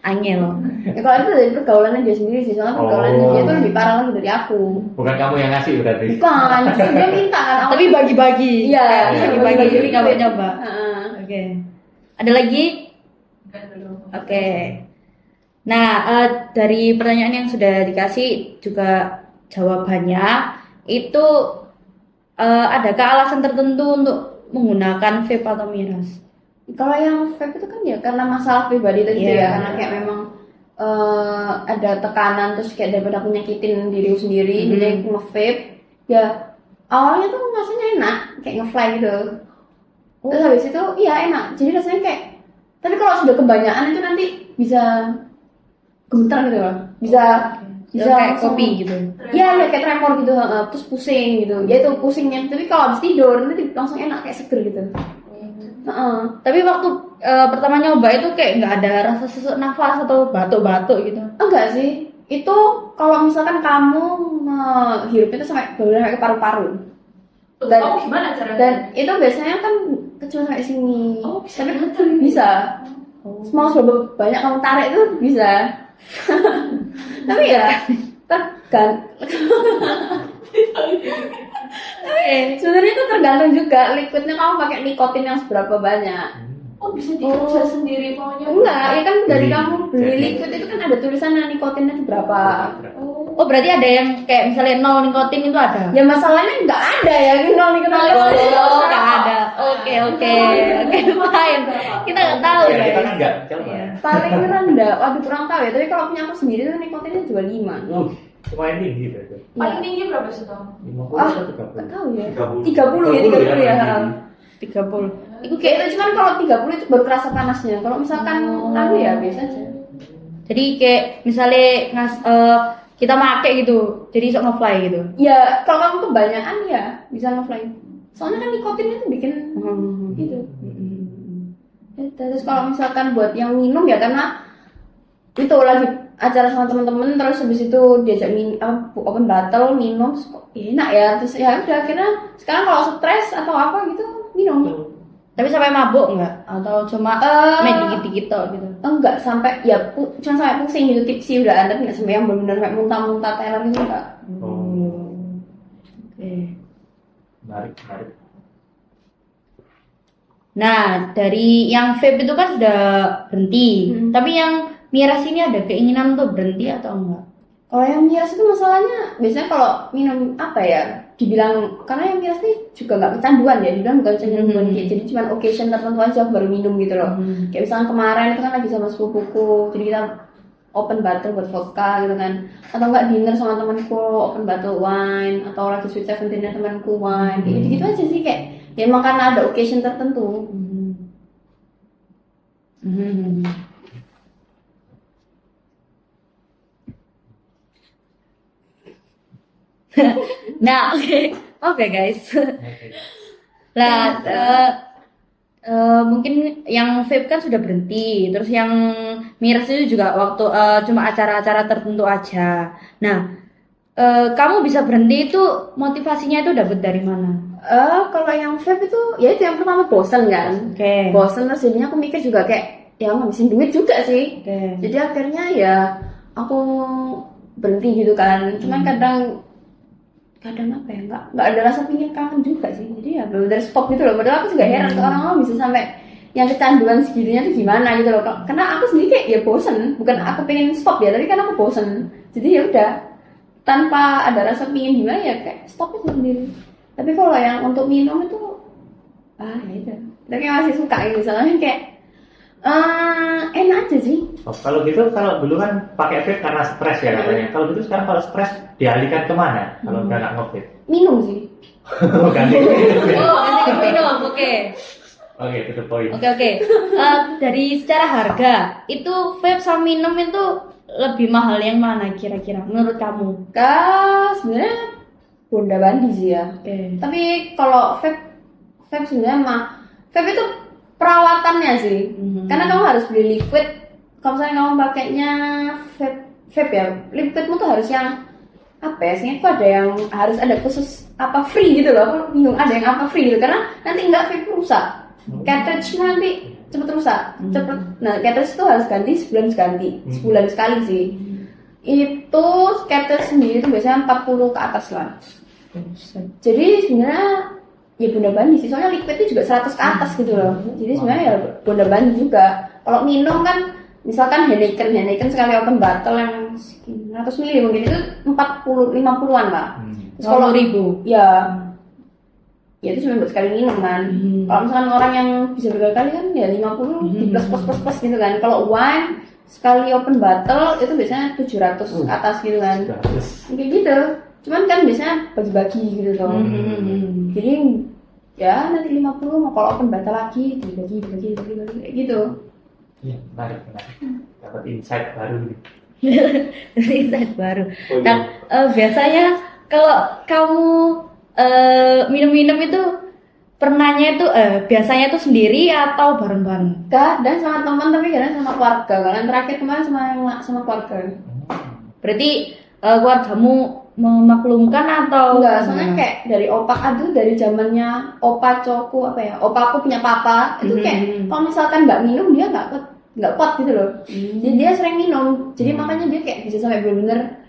Angel loh. Ya kalau itu dari pergaulannya dia sendiri sih, soalnya pergaulannya Oh. dia tuh lebih parah lagi dari aku. Bukan kamu yang ngasih berarti. Bukan, justru dia minta kan. Tapi bagi-bagi. Iya, bagi-bagi. bagi-bagi. Nyoba-nyoba. Heeh. Oke. Ada lagi? Enggak dulu. Oke. Nah, dari pertanyaan yang sudah dikasih juga jawabannya itu adakah alasan tertentu untuk menggunakan vape atau miras? Kalau yang vape itu kan ya karena masalah pribadi tadi Iya. ya, karena kayak memang ada tekanan terus kayak daripada aku nyakitin diriku sendiri, jadi aku nge-vape. Ya awalnya tuh rasanya enak, kayak nge-fly gitu. Terus habis itu iya enak, jadi rasanya kayak. Tapi kalau sudah kebanyakan itu nanti bisa gemetar gitu loh, bisa Kayak langsung- kopi gitu. Iya, kayak tremor gitu, terus pusing gitu. Ya itu pusingnya, tapi kalau habis tidur nanti langsung enak kayak seger gitu. Heeh. Tapi waktu pertama nyoba itu kayak nggak ada rasa sesak nafas atau batuk-batuk gitu. Enggak sih. Itu kalau misalkan kamu hirup itu sampai benar-benar ke paru-paru. Terus Dan- kamu gimana caranya? Dan itu biasanya kan kecil sampai sini. Oh, bisa Tapi gatel gitu? bisa. Mau seberapa banyak kamu tarik itu bisa. Tapi ya sebenarnya itu tergantung juga liquidnya kamu pakai nikotin yang seberapa banyak. Oh, bisa dikerja sendiri maunya? Enggak, ya kan dari Beli. kamu beli liquid itu kan ada tulisannya nikotinnya itu berapa. Oh, berarti ada yang kayak misalnya 0 nikotin itu ada? Ya masalahnya nggak ada ya, nol nikotin. Oh, nggak ada. Oke. Fine. Kita nggak tahu Ya, kita kan guys. enggak coba. Iya. Paling rendah, waduh kurang tahu ya. Tapi kalau punya aku sendiri tuh nikotinnya 25. Lumayan tinggi berarti. Paling tinggi berapa sih, Tom? 50 Ah, atau nggak 30? tahu ya. 30. 30 ya. 30. Itu kayak itu cuman kalau 30 itu baru kerasa panasnya. Kalau misalkan anu ya biasa aja. Jadi kayak misalnya kita make gitu, jadi sok nge-fly gitu. Ya kalau kamu kebanyakan ya bisa nge-fly. Soalnya kan nikotinnya tuh bikin gitu. Terus kalau misalkan buat yang minum ya karena itu lagi acara sama temen-temen terus habis itu diajak open bottle minum terus kok enak ya terus ya udah akhirnya sekarang kalau stres atau apa gitu minum. Tapi sampai mabuk nggak? Atau cuma main dikit-dikit toh gitu? Enggak sampai ya cuma sampai pusing gitu tipsi udah tapi nggak sampai yang benar-benar kayak muntah-muntah teler gitu enggak. Oh, Oke. menarik. Nah, dari yang vape itu kan sudah berhenti. Tapi yang miras ini ada keinginan untuk berhenti atau enggak? Kalau yang miras itu masalahnya biasanya kalau minum apa ya dibilang karena yang miras ini juga nggak kecanduan ya dibilang bukan kecanduan kayak jadi cuma occasion tertentu aja aku baru minum gitu loh. Kayak misalnya kemarin itu kan lagi sama sepupuku jadi kita open bottle buat vodka gitu kan atau enggak dinner sama temanku open bottle wine atau lagi sweet seventeen temanku wine kayak gitu aja sih kayak ya emang karena ada occasion tertentu. Nah, oke guys. Lah, mungkin yang vape kan sudah berhenti, terus yang miras itu juga waktu cuma acara-acara tertentu aja. Nah, kamu bisa berhenti itu motivasinya itu dapat dari mana? Kalau yang vape itu ya itu yang pertama bosan kan. Oke. Bosan terus jadinya aku mikir juga kayak ya ngabisin duit juga sih. Oke. Jadi akhirnya ya aku berhenti gitu kan. Cuman kadang apa ya, nggak ada rasa pingin kangen juga sih. Jadi ya benar-benar stop gitu loh. Padahal aku juga heran orang-orang bisa sampai yang kecanduan segitunya tuh gimana gitu loh. Karena aku sendiri kayak ya bosen, bukan aku pengen stop ya, tapi kan aku bosen. Jadi ya udah tanpa ada rasa pingin gimana ya kayak stop aja sendiri. Tapi kalau yang untuk minum itu ya itu. Tapi masih suka gitu soalnya kayak enak aja sih. Oh, kalau gitu, kalau dulu kan pakai vape karena stres ya katanya. Kalau gitu sekarang kalau stres dialihkan kemana? Kalau udah nggak nge-vape? Minum sih. Ganti ke minum ya? Oh, nanti ke minum, oke. Oke, itu the point. Oke. Dari secara harga, itu vape sama minum itu lebih mahal yang mana kira-kira menurut kamu? Sebenarnya Bunda Bandi sih ya. Oke. Tapi kalau vape sebenarnya vape itu perawatannya sih. Karena kamu harus beli liquid. Kalau misalnya kamu pakainya vape ya, liquidmu tuh harus yang apa ya? Sehingga tuh ada yang harus ada khusus apa free gitu loh. Aku bingung ada yang apa free gitu karena nanti enggak vape rusak. Cartridge nanti cepet rusak. Nah, cartridge itu harus ganti sebulan sekali sih. Itu cartridge sendiri itu biasanya 40 ke atas lah. Jadi sebenarnya ya Bunda Bandi sih, soalnya liquidnya juga 100 ke atas gitu loh. Jadi sebenarnya ya Bunda Bandi juga. Kalau minum kan misalkan Heineken sekali open bottle yang 100 ml mungkin itu 50-an lah. Terus kalau 10.000. ya itu cuma buat sekali minum kan. Kalau misalkan orang yang bisa berkali-kali kan ya 50 di plus gitu kan. Kalau wine sekali open bottle itu biasanya 700 ke atas gitu kan. Kayak gitu. Cuman kan biasanya bagi-bagi gitu loh. Jadi ya nanti 50 mau kalau open bottle lagi dibagi kayak gitu. Iya, menarik. Dapat insight baru nih. Insight baru. Nah, biasanya kalau kamu minum-minum itu pernahnya itu biasanya itu sendiri atau bareng-bareng? Kadang sama teman tapi kadang sama keluarga. Kalau yang terakhir kemarin sama keluarga. Berarti keluargamu memaklumkan atau Enggak, soalnya kayak dari opak aduh dari zamannya opa coku apa ya, opaku punya papa itu kayak kalau misalkan nggak minum dia nggak kuat gitu loh. Jadi dia sering minum, jadi makanya dia kayak bisa sampai benar-benar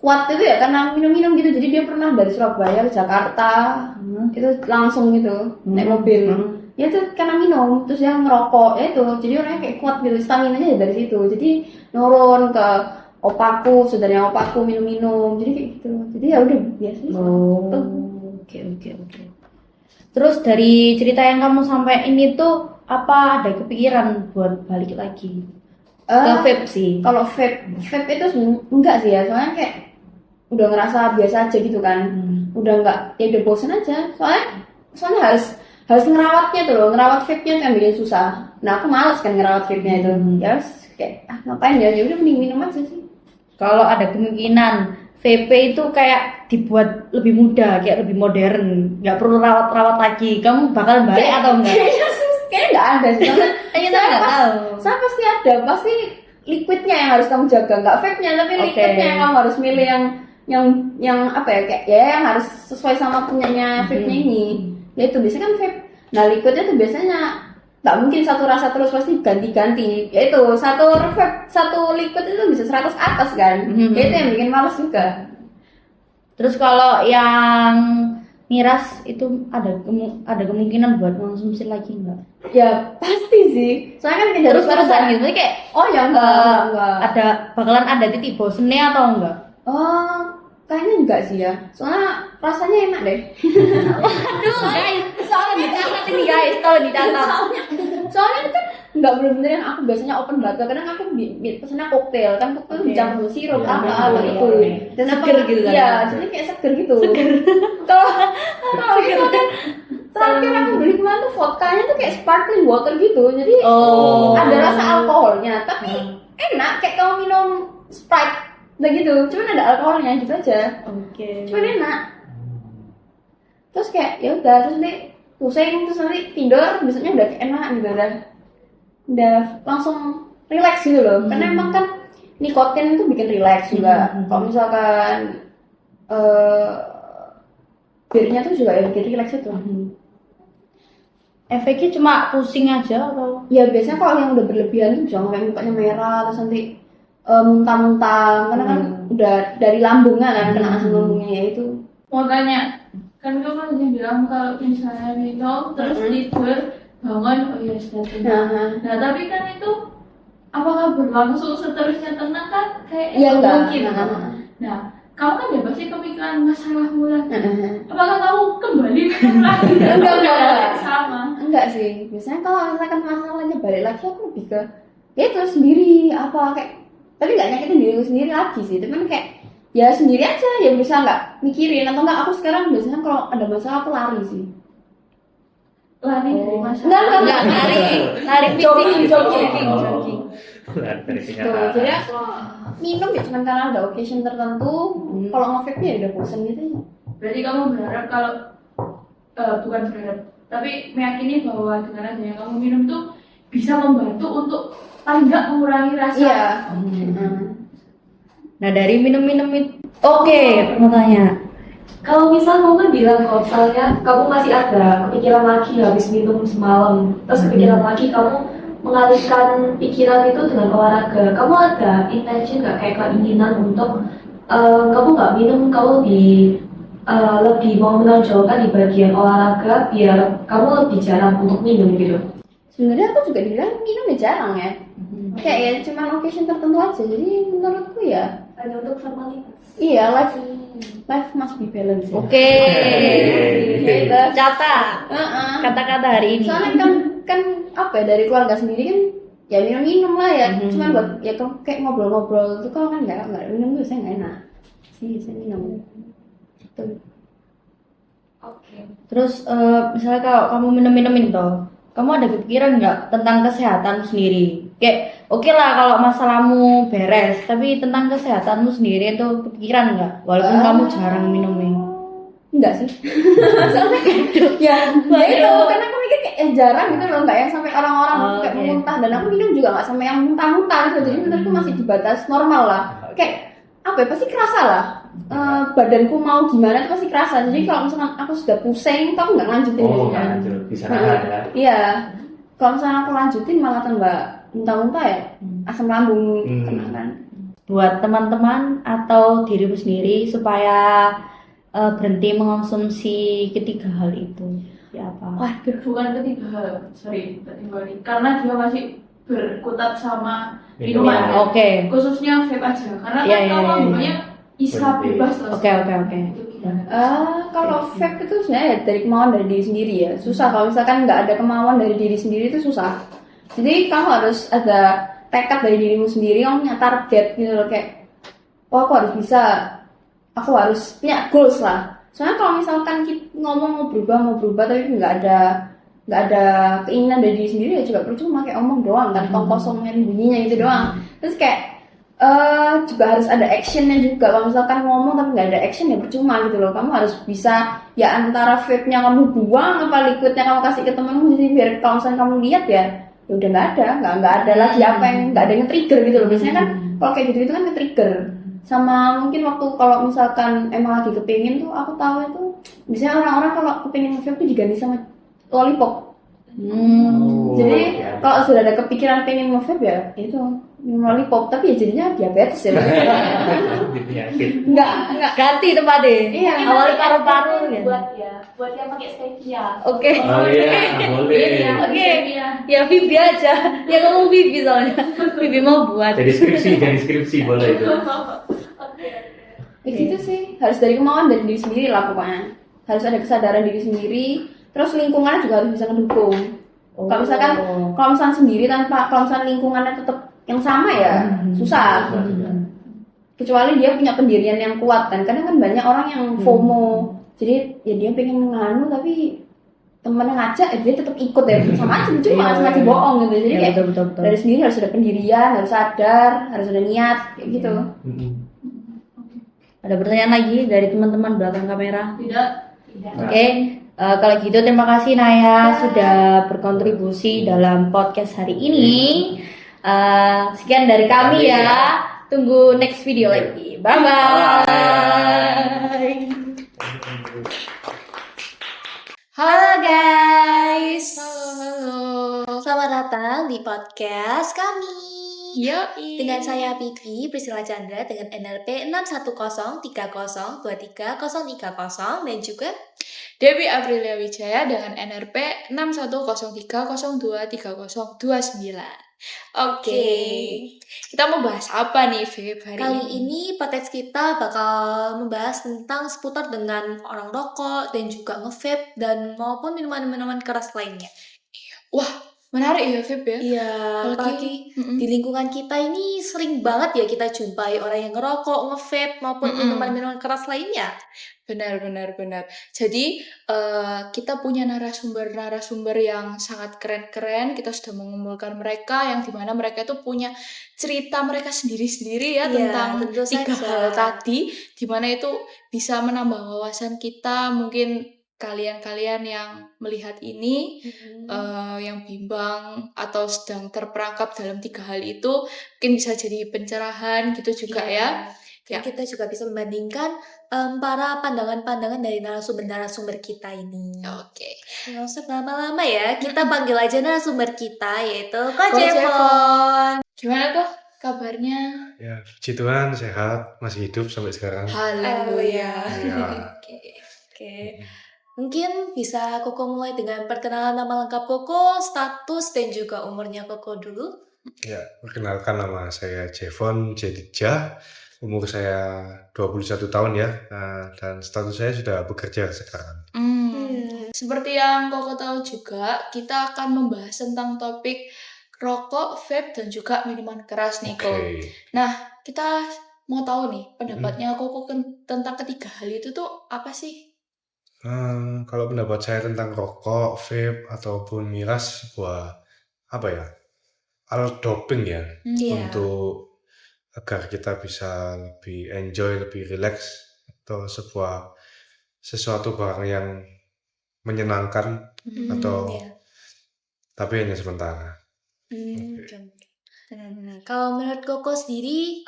kuat itu ya karena minum-minum gitu. Jadi dia pernah dari Surabaya ke Jakarta itu langsung gitu naik mobil. Ya itu karena minum, terus dia ngerokok ya itu. Jadi orangnya kayak kuat gitu, stamina-nya ya dari situ. Jadi nurun ke opaku, saudaranya opaku minum-minum, jadi kayak gitu. Jadi ya udah biasa. Oke. Terus dari cerita yang kamu sampaikan itu apa ada kepikiran buat balik lagi ke vape sih? Kalau vape itu enggak sih ya, soalnya kayak udah ngerasa biasa aja gitu kan. Udah enggak, ya udah bosen aja. Soalnya harus ngerawatnya tuh loh, ngerawat vape-nya kan bikin susah. Nah aku males kan ngerawat vape-nya itu. Ya kayak ngapain ya udah mending minum aja sih. Kalau ada kemungkinan vape itu kayak dibuat lebih mudah, kayak lebih modern, nggak perlu rawat-rawat lagi, kamu bakal balik atau enggak? Kayaknya nggak ada sih. Kita nggak tahu. Saya pasti ada, pasti liquidnya yang harus kamu jaga, nggak vape-nya tapi liquidnya yang kamu harus milih yang apa ya kayak ya yang harus sesuai sama punyanya vape-nya ini. Ya itu biasanya kan vape. Nah liquidnya tuh biasanya nggak mungkin satu rasa terus, pasti ganti-ganti. Ya itu satu liquid itu bisa 100 ke atas kan. Ya itu yang bikin males juga. Terus kalau yang miras itu ada kemungkinan buat konsumsi lagi enggak? Ya pasti sih. Soalnya kan Terus terusan gitu kayak oh ya enggak. bakalan ada titik bosennya atau enggak? Oh kayaknya enggak sih ya. Soalnya rasanya enak deh. Aduh guys, soalnya dicatat ini guys, tolong dicatat. Soalnya itu kan nggak bener-bener yang aku biasanya open bottle, kadang aku pesennya koktail kan, koktail dicampur sirup apa itu dan seger gitu kan? Iya, jadi kayak seger gitu. Kalau itu kan terakhir aku beli kemarin tuh vodkanya tuh kayak sparkling water gitu, jadi ada rasa alkoholnya tapi enak kayak kamu minum Sprite gitu, cuman ada alkoholnya gitu aja. Cuman enak. Terus kayak ya udah, terus nanti pusing, terus nanti tidur, besoknya udah enak gitu, udah langsung relax gitu loh. Karena emang kan nikotin itu bikin relax juga. Kalau misalkan birnya tuh juga ya bikin relax itu. Efeknya cuma pusing aja atau? Ya biasanya kalau yang udah berlebihan tuh bisa sampai mukanya merah, terus nanti muntah-muntah karena kan udah dari lambungnya kan kena asam lambungnya ya itu. Mau tanya, kan kamu tadi bilang kalau misalnya minum terus tidur bangun, oh iya sudah tenang. Nah tapi kan itu apakah berlangsung seterusnya tenang kan kayak Iya enggak. mungkin. Nah kamu kan ya pasti kepikiran masalahmu lagi. Apakah kamu kembali minum lagi? Enggak. Sama. Enggak sih, biasanya kalau misalkan masalahnya balik lagi aku lebih ke ya itu sendiri apa kayak, tapi nggak nyakitin diriku sendiri lagi sih, cuman kayak ya sendiri aja ya bisa nggak mikirin atau enggak. Aku sekarang biasanya kalau ada masalah aku lari sih. Lari dari masalah. Enggak, lari fisik, jogging. Dari Tuh, kenyataan. jadi aku minum ya cuman karena ada occasion tertentu. Kalau nge-vape ya udah bosan gitu. Berarti kamu berharap kalau bukan berharap, tapi meyakini bahwa dengan adanya kamu minum tuh bisa membantu untuk paling nggak mengurangi rasa. Iya. Nah dari minum-minum itu, oke, mau tanya. Kalau misal kamu kan bilang kalau misalnya kamu masih ada kepikiran lagi habis minum semalam, terus kepikiran lagi kamu mengalihkan pikiran itu dengan olahraga. Kamu ada intention nggak kayak keinginan untuk kamu nggak minum, kamu lebih mau menonjolkan di bagian olahraga biar kamu lebih jarang untuk minum gitu? Sebenarnya aku juga dibilang minum ya jarang ya. Kayak ya cuman occasion tertentu aja. Jadi menurutku ya Hanya untuk formalitas. iya, life must be balanced. Oke, catat kata-kata hari ini. Soalnya kan apa ya, dari keluarga sendiri kan ya minum lah ya. Cuman buat ya kayak ngobrol-ngobrol itu kalau kan nggak minum tuh saya nggak enak. Sih saya minum. Gitu. Oke. Terus misalnya kalau kamu minum-minumin toh, kamu ada kepikiran nggak tentang kesehatan sendiri? Kayak oke lah kalau masalahmu beres, tapi tentang kesehatanmu sendiri itu kepikiran nggak? Walaupun kamu jarang minumnya. Enggak sih. Soalnya ya itu karena aku mikir kayak jarang gitu loh, nggak yang sampai orang-orang kayak muntah, dan aku minum juga nggak sampai yang muntah-muntah gitu. Jadi menurutku masih di batas normal lah. Kayak apa ya, pasti kerasa lah. Badanku mau gimana itu pasti kerasa. Jadi kalau misalkan aku sudah pusing, aku nggak lanjutin. Lanjut bisa nahan ya. Iya. Kalau misalnya aku lanjutin malah tambah muntah-muntah ya, asam lambung kena kan. Buat teman-teman atau dirimu sendiri supaya berhenti mengonsumsi ketiga hal itu, ya apa? Waduh. Bukan ketiga hal, sorry, karena dia masih berkutat sama minuman. Ya, oke. Khususnya vape aja, karena Iya, kan iya, kamu iya. anggapannya bisa bebas loh. Oke. Itu gimana? Kalau vape itu sebenarnya dari kemauan dari diri sendiri ya. Susah kalau misalkan nggak ada kemauan dari diri sendiri itu susah. Jadi kamu harus ada tekad dari dirimu sendiri, kamu punya target gitu loh, kayak oh aku harus bisa, aku harus punya goals lah. Soalnya kalau misalkan kita ngomong mau berubah tapi nggak ada keinginan dari diri sendiri ya juga percuma, kayak omong doang kan, tong kosongin bunyinya gitu doang. Terus kayak juga harus ada actionnya juga. Kalau misalkan ngomong tapi nggak ada action ya percuma gitu loh. Kamu harus bisa ya antara vape-nya kamu buang apa liquidnya kamu kasih ke temenmu, jadi biar kalau misalkan kamu lihat ya udah nggak ada lagi apa yang nggak ada yang trigger gitu loh. Biasanya kan kalau kayak gitu itu kan nge-trigger. Sama mungkin waktu kalau misalkan emang lagi kepingin tuh, aku tahu itu biasanya orang-orang kalau kepingin vape tuh diganti sama lollipop. Jadi kalau sudah ada kepikiran pengen nge-vape ya itu minum lollipop, tapi ya jadinya diabetes ya. Enggak. Ganti tempat deh. Iya. Awalnya paru-paru ya. Buat yang pakai stevia. Oke. Oh iya, boleh. Oke. Ya Vivi aja. Ya kamu Vivi soalnya. Vivi mau buat. Jadi skripsi boleh itu. Ya gitu sih, harus dari kemauan dari diri sendiri lah pokoknya. Harus ada kesadaran diri sendiri, terus lingkungannya juga harus bisa mendukung. Kalau misalkan sendiri kalau misalkan lingkungannya tetap yang sama ya susah. Kecuali dia punya pendirian yang kuat kan. Kadang kan banyak orang yang FOMO. Jadi ya dia pengen nganu tapi temennya ngajak dia tetap ikut ya, sama aja cuma sengaja bohong gitu. Jadi kayak betul. dari sendiri harus ada pendirian, harus sadar, harus ada niat kayak gitu. Ada pertanyaan lagi dari teman-teman belakang kamera? Tidak. Oke. Kalau gitu terima kasih Naya sudah berkontribusi dalam podcast hari ini. Sekian dari kami ya. Tunggu next video lagi. Bye bye. Halo guys. Halo. Selamat datang di podcast kami. Yoi. Dengan saya Pipi Priscilla Chandra dengan NRP 61030230030 dan juga Dewi Aprilia Wijaya dengan NRP 6103023029. Oke. Kita mau bahas apa nih, Feb, hari kali ini? ini podcast kita bakal membahas tentang seputar dengan orang rokok dan juga nge-vape dan maupun minuman-minuman keras lainnya. Wah, menarik ya, Feb ya? Iya, apalagi di lingkungan kita ini sering banget ya kita jumpai orang yang ngerokok, nge-vape maupun minuman-minuman keras lainnya. Benar. Jadi kita punya narasumber yang sangat keren-keren. Kita sudah mengumpulkan mereka yang dimana mereka itu punya cerita mereka sendiri-sendiri ya Iya, tentang tentu 3 saja. hal tadi, dimana itu bisa menambah wawasan kita. Mungkin kalian-kalian yang melihat ini yang bimbang atau sedang terperangkap dalam 3 hal itu mungkin bisa jadi pencerahan gitu juga ya. Dan kita juga bisa membandingkan para pandangan-pandangan dari narasumber-narasumber kita ini. Oke. Nggak usah lama-lama ya, kita panggil aja narasumber kita yaitu Kak Ko Jevon. Gimana tuh kabarnya? Ya, puji Tuhan sehat, masih hidup sampai sekarang. Haleluya. Ya. Oke. Mungkin bisa Koko mulai dengan perkenalan nama lengkap Koko, status dan juga umurnya Koko dulu. Ya, perkenalkan nama saya Jevon Jedija, umur saya 21 tahun ya, dan status saya sudah bekerja sekarang. Seperti yang Koko tahu juga, kita akan membahas tentang topik rokok, vape, dan juga minuman keras nih, Kok. Oke. Nah, kita mau tahu nih pendapatnya Koko tentang ketiga hal itu tuh apa sih? Kalau pendapat saya tentang rokok, vape, ataupun miras, sebuah apa ya, alat doping ya, Iya. untuk agar kita bisa lebih enjoy, lebih relax, atau sesuatu barang yang menyenangkan atau Iya. tapi hanya sementara. Benar-benar. Kalau menurut Koko sendiri,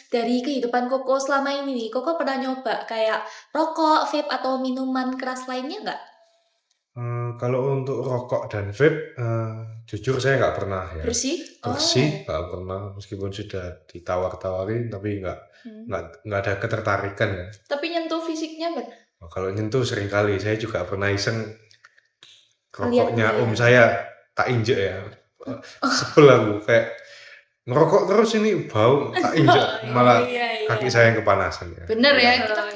dari kehidupan Koko selama ini nih, Koko pernah nyoba kayak rokok, vape, atau minuman keras lainnya nggak? Kalau untuk rokok dan vape, jujur saya nggak pernah ya. Bersih? Bersih nggak pernah, meskipun sudah ditawar-tawarin, tapi nggak ada ketertarikan ya. Tapi nyentuh fisiknya benar? Kalau nyentuh sering kali, saya juga pernah iseng Lihat rokoknya dia. om saya tak injek ya. Sebel aku kayak ngerokok terus ini bau, tak injek malah kaki saya yang kepanasan ya. Bener ya, Iya. kita kadang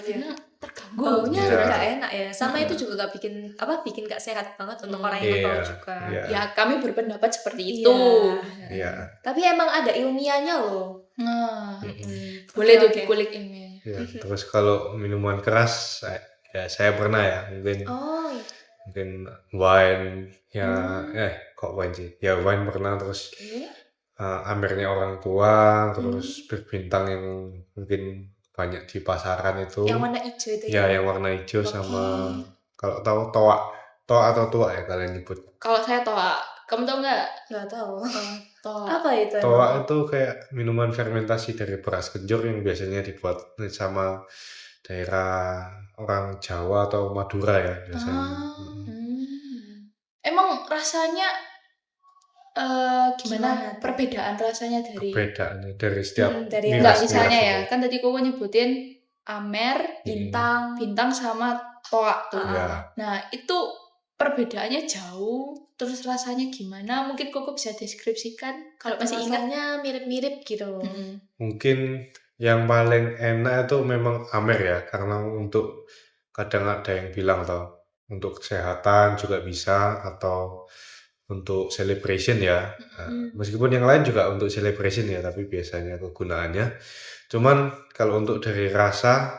terganggu. Baunya Iya. nggak enak ya. Sama itu juga nggak bikin nggak sehat banget untuk orang yang ngerokok Iya, juga. iya. Ya, kami berpendapat seperti Iya. itu. Iya. Tapi emang ada ilmiahnya loh. Nah, Mm-mm. boleh tuh Oke. dikulik ini. Ya, terus kalau minuman keras, saya pernah ya, Oh, mungkin wine ya, kok wine sih? Ya wine pernah, terus amernya orang tua, terus bir bintang yang mungkin banyak di pasaran itu. yang warna hijau itu Ya, yang warna hijau sama kalau tahu toa atau tua ya kalian nyebut. Kalau saya toa, kamu tahu nggak? nggak tahu. Toa. Apa itu? Toa emang? itu kayak minuman fermentasi dari beras kencur yang biasanya dibuat sama daerah orang Jawa atau Madura ya biasanya. Emang rasanya gimana Gimana tuh? perbedaan rasanya dari Perbedaannya dari setiap dari enggak miras misalnya ya, itu. kan tadi Koko nyebutin Amer, Bintang sama Toa tuh. Ya. Nah, itu perbedaannya jauh, terus rasanya gimana? Mungkin Koko bisa deskripsikan kalau masih ingat. Rasanya mirip-mirip gitu. Mungkin yang paling enak itu memang Amer ya, karena untuk kadang ada yang bilang toh untuk kesehatan juga bisa atau untuk celebration ya. Nah, meskipun yang lain juga untuk celebration ya, tapi biasanya kegunaannya. Cuman kalau untuk dari rasa,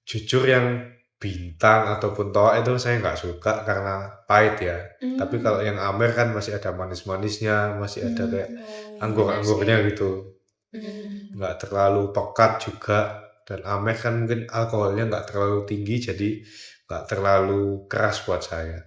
jujur yang Bintang ataupun Toa itu saya nggak suka karena pahit ya. Tapi kalau yang Amer kan masih ada manis-manisnya, masih ada kayak anggur-anggurnya gitu. Nggak terlalu pekat juga, dan Amer kan mungkin alkoholnya nggak terlalu tinggi, jadi nggak terlalu keras buat saya.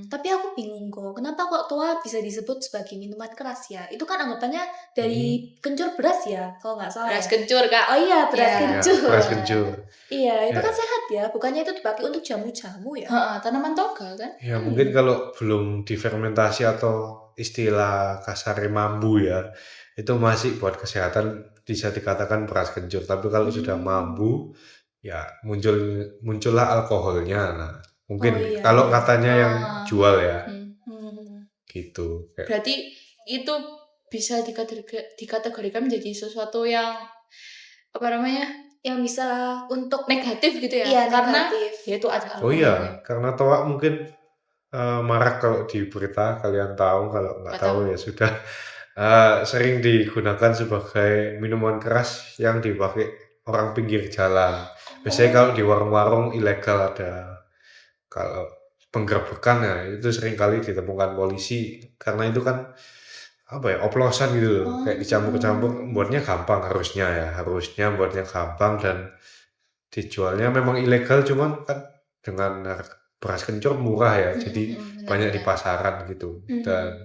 Tapi aku bingung kok, kenapa rokok tua bisa disebut sebagai minuman keras ya? Itu kan anggapannya dari kencur beras ya, kalau nggak salah. Beras ya? kencur, Kak. Oh iya, beras Ya. kencur. beras kencur. Iya, itu Ya. kan sehat ya. Bukannya itu dipakai untuk jamu-jamu ya? Heeh, tanaman toga kan? Ya mungkin kalau belum difermentasi atau istilah kasarnya mambu ya, itu masih buat kesehatan bisa dikatakan beras kencur. Tapi kalau sudah mambu, ya muncullah alkoholnya. Nah, mungkin Oh, iya, kalau iya. katanya yang Ah. jual ya, Hmm. gitu. Kayak, Berarti itu bisa dikategorikan menjadi sesuatu yang apa namanya? Yang bisa untuk Negatif gitu ya. Iya, Karena negatif. ya itu ada oh alkoholnya. iya, karena toa mungkin marak kalau di berita, kalian tahu, kalau nggak Nggak tahu tahu. ya sudah. Sering digunakan sebagai minuman keras yang dipakai orang pinggir jalan. Biasanya kalau di warung-warung ilegal ada, kalau penggerbekan ya itu sering kali ditemukan polisi karena itu kan apa ya, oplosan gitu loh, kayak dicampur-campur, buatnya gampang harusnya buatnya gampang dan dijualnya memang ilegal, cuman kan dengan beras kencur murah ya, jadi benar, banyak di benar. pasaran gitu, dan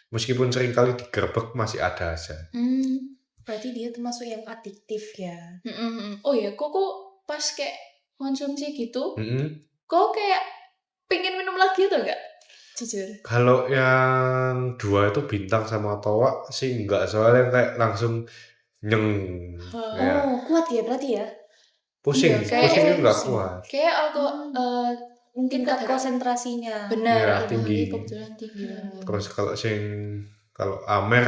meskipun sering kali digerebek masih ada aja. Berarti dia termasuk yang adiktif ya. Oh ya, kok pas kayak konsumsi gitu, Mm-mm. kok kayak pengen minum lagi tuh enggak? Jujur. Kalau yang dua itu bintang sama toa sih enggak, soalnya kayak langsung nyeng, ya. Oh, kuat ya berarti ya? Pusing, Iya, kayak pusingnya nggak pusing. kuat. Kayak mungkin Tingkat kadang- konsentrasinya. benar Iya, alkohol tinggi. kebetulan tinggi banget. Terus kalau Amer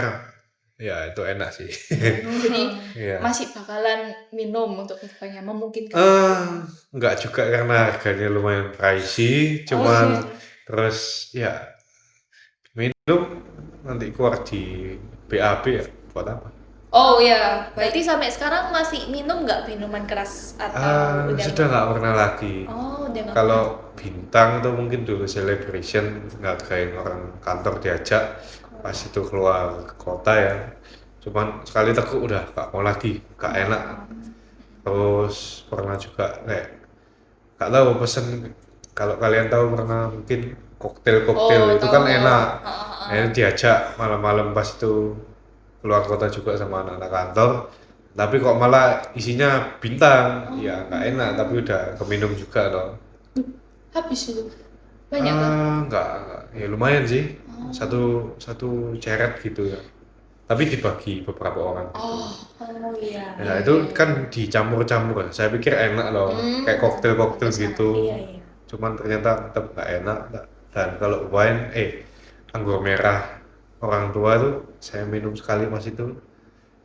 ya itu enak sih. Jadi Iya. masih bakalan minum untuk kedepannya memungkinkan. Enggak juga karena harganya lumayan pricey, cuman terus ya minum nanti keluar di BAB ya buat apa? Oh ya, Berarti sampai sekarang masih minum nggak minuman keras atau udah? Sudah nggak pernah lagi. Oh, udah nggak. Kalau bintang tuh mungkin dulu celebration ngadain orang kantor diajak pas itu keluar ke kota ya. Cuman sekali tekuk udah gak mau lagi, gak enak. Terus pernah juga kayak gak tahu pesen, kalau kalian tahu pernah mungkin koktail itu tahu. kan enak. Akhirnya diajak malam-malam pas itu keluar kota juga sama anak-anak kantor. Tapi kok malah isinya bintang, ya nggak enak. Tapi udah keminum juga loh. Habis itu banyak kan? Enggak, ya lumayan sih. Satu ceret gitu ya. Tapi dibagi beberapa orang. Oh, iya. Ya itu kan dicampur-campur. Saya pikir enak loh, kayak koktail gitu. Iya. Cuman ternyata tetap nggak enak. Dan kalau wine, anggur merah orang tua tuh saya minum sekali pas itu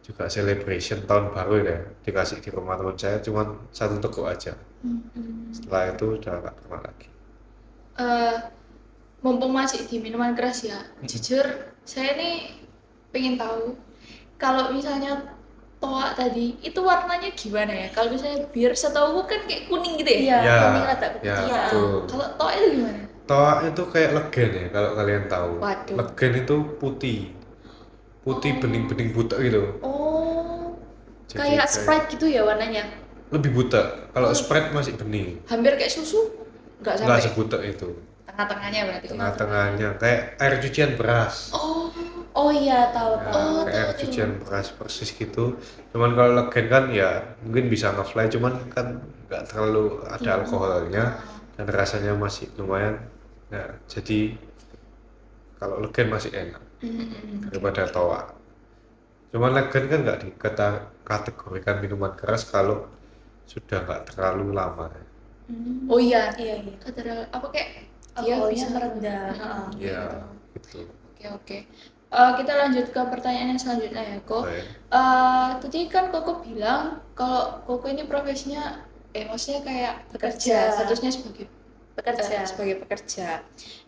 juga celebration tahun baru ya, dikasih di rumah teman saya, cuman satu teguk aja. Setelah itu udah nggak pernah lagi. mumpung masih di minuman keras ya, jujur saya nih pengen tahu kalau misalnya toa tadi itu warnanya gimana ya? Kalau misalnya bir setahu kan kayak kuning gitu ya? Iya, Ya, kuning rada ya, keputihan. betul. Kalau toa itu gimana? Toa itu kayak legen ya kalau kalian tahu. Waduh. Legen itu putih bening-bening buta gitu. Oh, Jadi kayak Sprite gitu ya warnanya. lebih buta. Kalau Sprite masih bening, Hampir kayak susu? Nggak nggak sampai. sebuta itu. Tengah-tengahnya berarti. Tengah-tengahnya kayak air cucian beras. Oh iya, tahu. Ya, kayak air cucian beras persis gitu. Cuman kalau legen kan ya mungkin bisa nge-fly, cuman kan nggak terlalu ada alkoholnya dan rasanya masih lumayan. Nah, jadi kalau legen masih enak daripada toa. Cuman legen kan nggak dikategorikan minuman keras kalau sudah nggak terlalu lama. Oh iya, Iya. kadar apa kayak dia Alkoholnya bisa merendah. Heeh. Ya, gitu. Oke. Kita lanjut ke pertanyaan yang selanjutnya ya, Kok. Oke. Tadi kan Koko bilang kalau Koko ini profesinya, maksudnya kayak Bekerja. statusnya sebagai Bekerja. sebagai pekerja.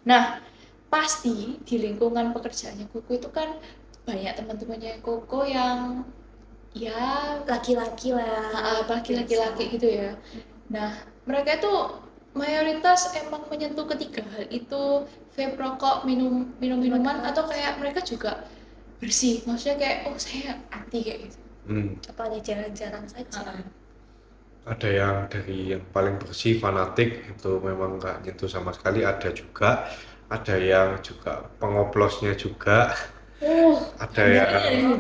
Nah, pasti di lingkungan pekerjaannya Koko itu kan banyak teman-temannya Koko yang ya Laki-laki lah. apalagi laki-laki gitu ya. Nah, mereka itu mayoritas emang menyentuh ketiga hal itu, vape, rokok, minuman atau kayak mereka juga bersih. Maksudnya kayak saya anti kayak gitu. Apa ada jarang-jarang saja. Ada yang dari yang paling bersih fanatik itu memang nggak nyentuh sama sekali, ada juga. ada yang juga pengoplosnya juga, Oh, ada yang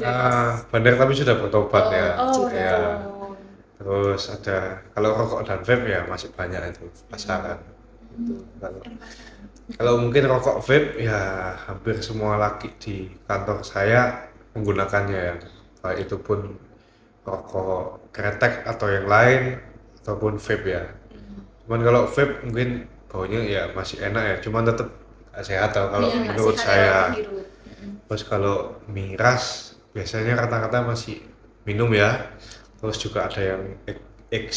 bandar tapi sudah bertobat ya. oh, Ya. betul. Terus ada kalau rokok dan vape ya masih banyak itu pasaran. Itu kalau mungkin rokok vape ya hampir semua laki di kantor saya menggunakannya ya. Baik itu pun rokok kretek atau yang lain ataupun vape ya. Cuman kalau vape mungkin baunya ya masih enak ya, cuman tetap gak sehat kalau Iya, nggak menurut sehat ya saya. untuk dirut. Terus kalau miras biasanya rata-rata masih minum ya. Terus juga ada yang X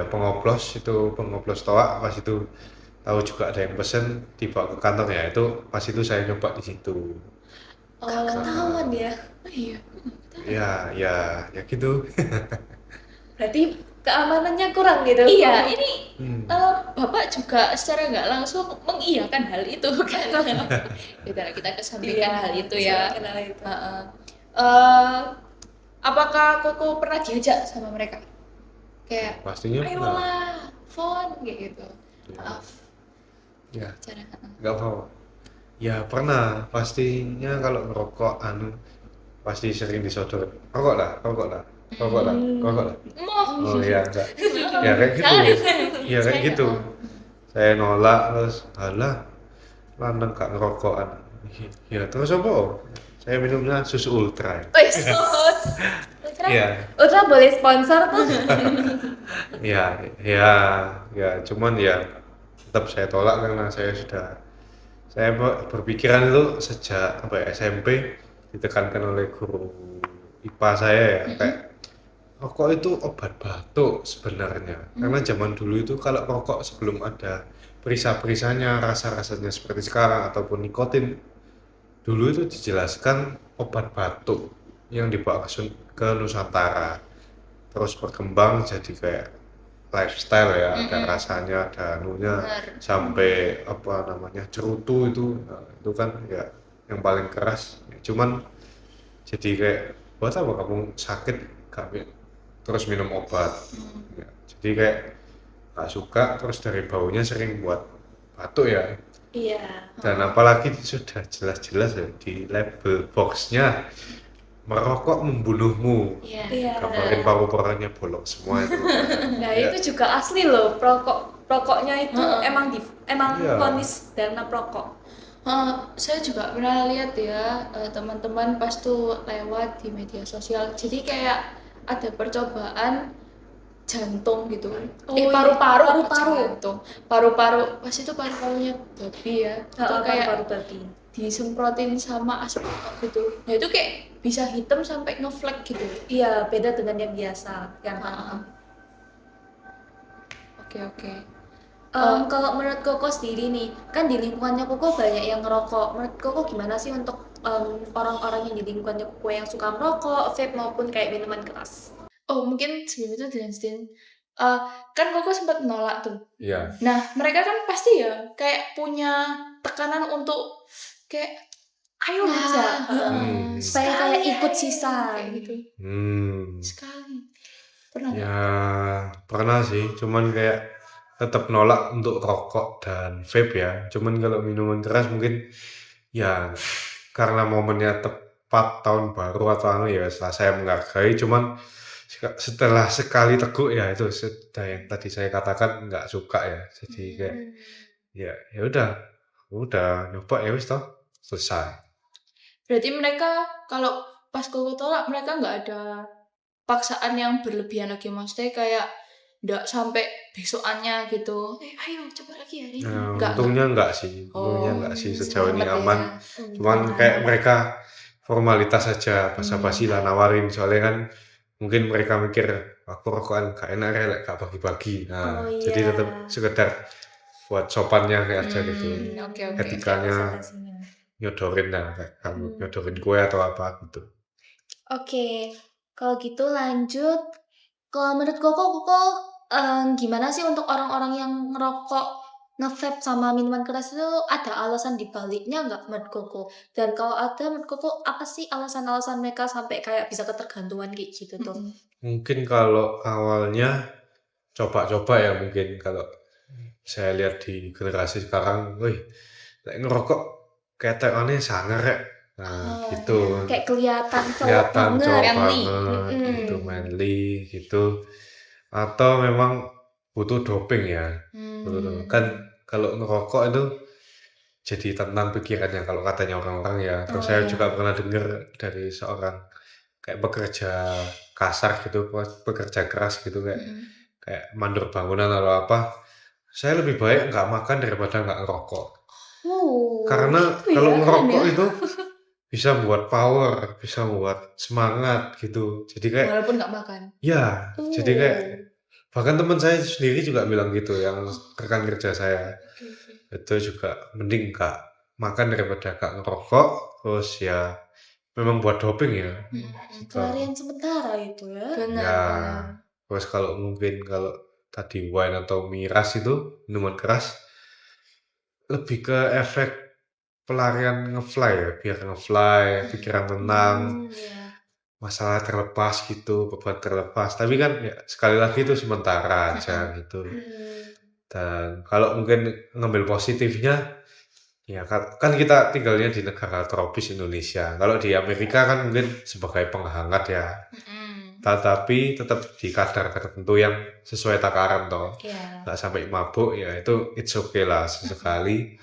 pengoplos itu pengoplos toa pas itu tahu juga ada yang pesen dibawa ke kantor ya itu pas itu saya nyoba di situ. Gak ketahuan ya. Iya. Ya gitu. Berarti keamanannya kurang gitu. Iya, ini Hmm. Bapak juga secara nggak langsung mengiyakan hal itu kan. Udah kita kesampingkan hal itu ya. Kenal itu. Heeh. Eh, apakah Koko pernah diajak sama mereka? Kayak, Pastinya pernah. ayolah, phone kayak gitu. Ya. Maaf, Ya, cara. nggak apa-apa. Ya pernah, pastinya kalau ngerokok pasti sering disodor. Rokok lah. Oh iya, enggak. Ya kayak gitu. Ya kayak gitu. Saya nolak terus, alah, lanang gak ngerokokan. Ya terus apa? Saya minumnya susu ultra. Wih, sus. Ultra, Iya. Ultra boleh sponsor tuh. Ya, cuman ya tetap saya tolak karena saya berpikiran itu sejak SMP ditekankan oleh guru IPA saya ya kayak rokok itu obat batuk sebenarnya karena zaman dulu itu kalau rokok sebelum ada perisa-perisanya rasa-rasanya seperti sekarang ataupun nikotin dulu itu dijelaskan obat batuk yang dibawa ke Nusantara terus berkembang jadi kayak lifestyle ya ada rasanya ada anunya sampai apa namanya cerutu itu nah, itu kan ya yang paling keras ya, cuman jadi kayak buat apa kamu sakit terus minum obat ya, jadi kayak gak suka terus dari baunya sering buat batuk ya Iya. dan apalagi sudah jelas-jelas ya di label boxnya merokok membunuhmu Iya. gambarin paru-parunya bolong semua itu Nah, Ya. itu juga asli loh, rokoknya itu emang Iya. vonis darna perokok. Saya juga pernah lihat ya teman-teman pas tuh lewat di media sosial. Jadi kayak ada percobaan jantung gitu. iya. Paru-paru, Paru-paru. jantung. Paru-paru. Pas itu paru-parunya babi ya. Itu kayak Paru-paru babi. disemprotin sama asap gitu. Nah itu kayak bisa hitam sampai ngeflek gitu. Iya, beda dengan yang biasa, yang Oke. kalau menurut Koko sendiri nih, kan di lingkungannya Koko banyak yang ngerokok. Menurut Koko gimana sih untuk orang-orang yang di lingkungannya Koko yang suka merokok, vape maupun kayak minuman keras? Oh mungkin sebelum itu dilanjutin. Kan Koko sempat menolak tuh. Iya. Nah mereka kan pasti ya kayak punya tekanan untuk kayak ayo aja. Supaya kayak ikut sisa kayak gitu. Sekali. Pernah nggak? Ya pernah sih, cuman kayak tetap nolak untuk rokok dan vape ya. Cuman kalau minuman keras mungkin ya karena momennya tepat tahun baru atau anu ya setelah saya menghargai. Cuman setelah sekali teguk ya itu sudah yang tadi saya katakan nggak suka ya. Jadi kayak ya udah nyoba ya wis toh selesai. Berarti mereka kalau pas Koko tolak mereka nggak ada paksaan yang berlebihan lagi, maksudnya kayak nggak sampai besokannya gitu. Ayo coba lagi hari ini. Nah, Nggak. untungnya enggak sih sejauh ini selamat ya. aman. Cuman kayak mereka formalitas saja basa-basi lah nawarin soalnya kan mungkin mereka mikir aku rokokan gak enak relek gak bagi-bagi. Nah, jadi tetap sekedar buat sopannya kayak aja gitu. Oke. Etikanya nyodorin lah kayak kamu nyodorin kue atau apa gitu. Oke, kalau gitu lanjut. Kalau menurut Koko gimana sih untuk orang-orang yang ngerokok, nge-vape sama minuman keras itu ada alasan di baliknya nggak menurut Koko? Dan kalau ada menurut Koko apa sih alasan-alasan mereka sampai kayak bisa ketergantungan kayak gitu tuh? Mungkin kalau awalnya coba-coba ya mungkin kalau saya lihat di generasi sekarang, wih Lek ngerokok ketekane sangar rek. Nah, gitu. Kayak kelihatan cowok Kelihatan banget. cowok manly. banget gitu, manly gitu. Atau memang butuh doping ya. Butuh doping. Kan kalau ngerokok itu jadi tenang pikirannya kalau katanya orang-orang ya. Terus saya juga pernah dengar dari seorang kayak pekerja kasar gitu, pekerja keras gitu kayak mandor bangunan atau apa. Saya lebih baik nggak makan daripada nggak ngerokok. Karena kalau ngerokok itu bisa buat power, bisa buat semangat gitu. Jadi kayak Walaupun nggak makan. ya, jadi kayak bahkan teman saya sendiri juga bilang gitu, yang rekan kerja saya itu juga mending nggak makan daripada nggak ngerokok. Terus ya memang buat doping ya. Gitu. Pelarian sementara itu ya. Ya, terus kalau mungkin kalau tadi wine atau miras itu minuman keras lebih ke efek pelarian ngefly ya, biar ngefly, pikiran tenang, masalah terlepas gitu, beban terlepas. Tapi kan ya sekali lagi itu sementara aja gitu. Dan kalau mungkin ngambil positifnya, ya kan kita tinggalnya di negara tropis Indonesia. Kalau di Amerika kan mungkin sebagai penghangat ya. Tetapi tetap di kadar tertentu yang sesuai takaran toh. Nggak sampai mabuk ya itu it's okay lah sesekali.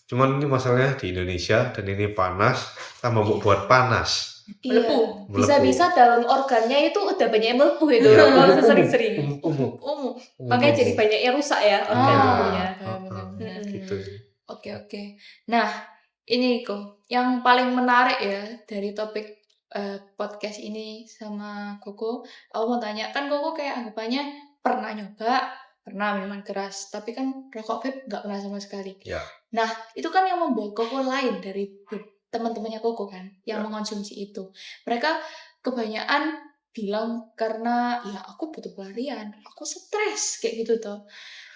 Cuman ini masalahnya di Indonesia dan ini panas, tambah buat panas. Iya. Melepuh. Bisa-bisa dalam organnya itu udah banyak yang melepuh itu Iya. kalau sering-sering. Umum. Makanya jadi banyak yang rusak ya organ tubuhnya. Benar-benar. Gitu. Oke. Nah, ini kok yang paling menarik ya dari topik podcast ini sama Koko. Aku mau tanya, kan Koko kayak anggapannya pernah nyoba, pernah minuman keras, tapi kan rokok vape nggak pernah sama sekali. Ya. Nah, itu kan yang membuat Koko lain dari teman-temannya Koko kan, yang mengonsumsi itu. Mereka kebanyakan bilang karena ya aku butuh pelarian, aku stres kayak gitu tuh.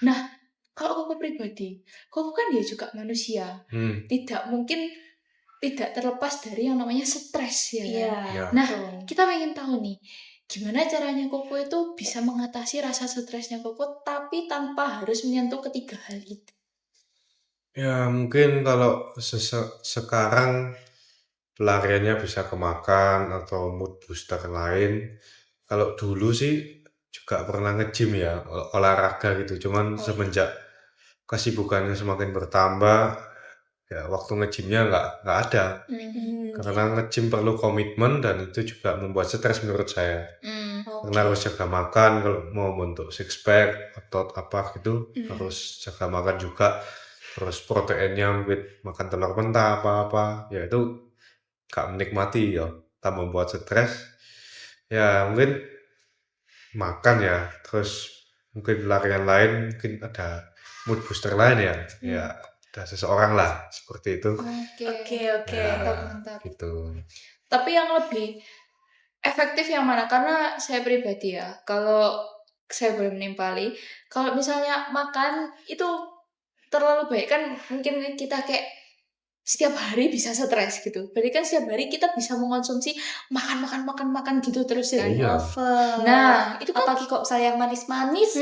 Nah, kalau Koko pribadi, Koko kan dia juga manusia, tidak mungkin tidak terlepas dari yang namanya stres ya. Ya. Nah, kita pengen tahu nih, gimana caranya Koko itu bisa mengatasi rasa stresnya Koko tapi tanpa harus menyentuh ketiga hal itu. Ya mungkin kalau sekarang pelariannya bisa ke makan atau mood booster lain. Kalau dulu sih juga pernah nge-gym ya, olahraga gitu. Cuman semenjak kesibukannya semakin bertambah, ya waktu nge-gymnya nggak ada. Karena nge-gym perlu komitmen dan itu juga membuat stres menurut saya. Karena harus jaga makan, kalau mau bentuk six pack, otot apa gitu, harus jaga makan juga. Terus proteinnya mungkin makan telur mentah apa-apa, ya itu gak menikmati ya, tak membuat stres. Ya mungkin makan ya, terus mungkin pelarian lain, mungkin ada mood booster lain ya, ya ada seseorang lah seperti itu. Oke, Ya, mantap. gitu. Tapi yang lebih efektif yang mana? Karena saya pribadi ya, kalau saya boleh menimpali, kalau misalnya makan itu terlalu baik kan mungkin kita kayak setiap hari bisa stres gitu. Berarti kan setiap hari kita bisa mengkonsumsi makan gitu terus ya. Iya. Nah, itu kan Apalagi kok saya yang manis-manis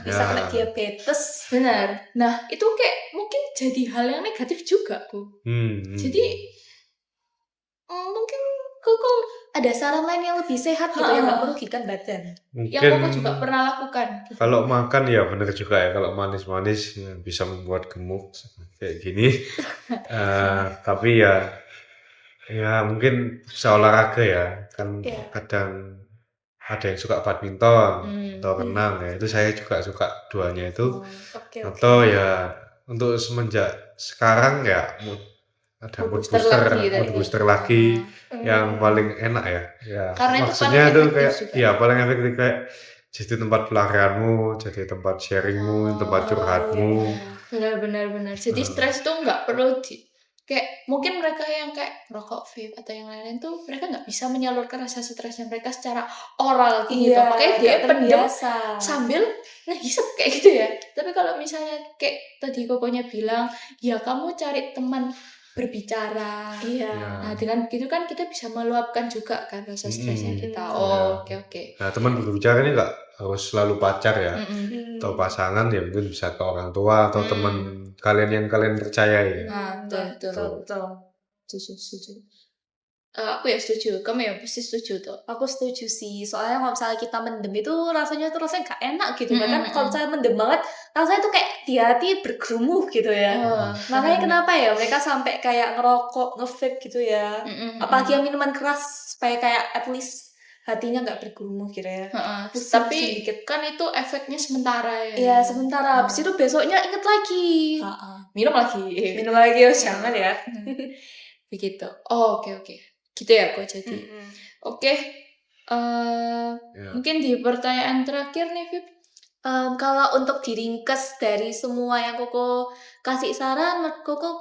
bisa Ya. kena diabetes. benar. Nah, itu kayak mungkin jadi hal yang negatif juga tuh. Jadi mungkin Koko Ada saran lain yang lebih sehat gitu yang nggak merugikan badan. yang Koko juga pernah lakukan. Kalau makan ya benar juga ya, kalau manis-manis ya bisa membuat gemuk kayak gini. Tapi ya mungkin bisa olahraga ya, kan kadang ada yang suka badminton atau renang ya, itu saya juga suka duanya itu. Atau ya untuk semenjak sekarang ya ada mood booster lagi yang paling enak ya. Ya Karena itu maksudnya paling itu efektif kayak juga. ya paling efektif, kayak jadi tempat pelarianmu, jadi tempat sharingmu, tempat curhatmu. Benar. Jadi stres itu nggak perlu kayak mungkin mereka yang kayak rokok vape atau yang lain-lain tuh mereka nggak bisa menyalurkan rasa stresnya mereka secara oral gitu. Makanya dia pendem sambil ngehisap kayak gitu ya. Tapi kalau misalnya kayak tadi Kokonya bilang, ya kamu cari teman berbicara. Nah, dengan begitu kan kita bisa meluapkan juga kan rasa stresnya kita. Oke. Nah teman berbicara ini nggak harus selalu pacar ya atau pasangan, ya mungkin bisa ke orang tua atau teman kalian yang kalian percayai ya. Nah, betul. Setuju. Aku ya setuju, kamu ya pasti setuju tuh. Aku setuju sih, soalnya kalau misalnya kita mendem itu rasanya gak enak gitu. Bahkan kalau misalnya mendem banget, rasanya tuh kayak di hati bergerumuh gitu ya. Makanya kenapa ya mereka sampai kayak ngerokok, nge-vape gitu ya. Apalagi yang minuman keras, supaya kayak at least hatinya gak bergerumuh gitu ya. Pusing Tapi sedikit. kan itu efeknya sementara ya. Iya sementara, habis itu besoknya inget lagi. Minum lagi. Minum lagi, oh jangan ya. Begitu. Oh, oke. Gitu ya kok jadi. Oke. Ya. Mungkin di pertanyaan terakhir nih, Vip. Kalau untuk diringkes dari semua yang Koko kasih saran, menurut Koko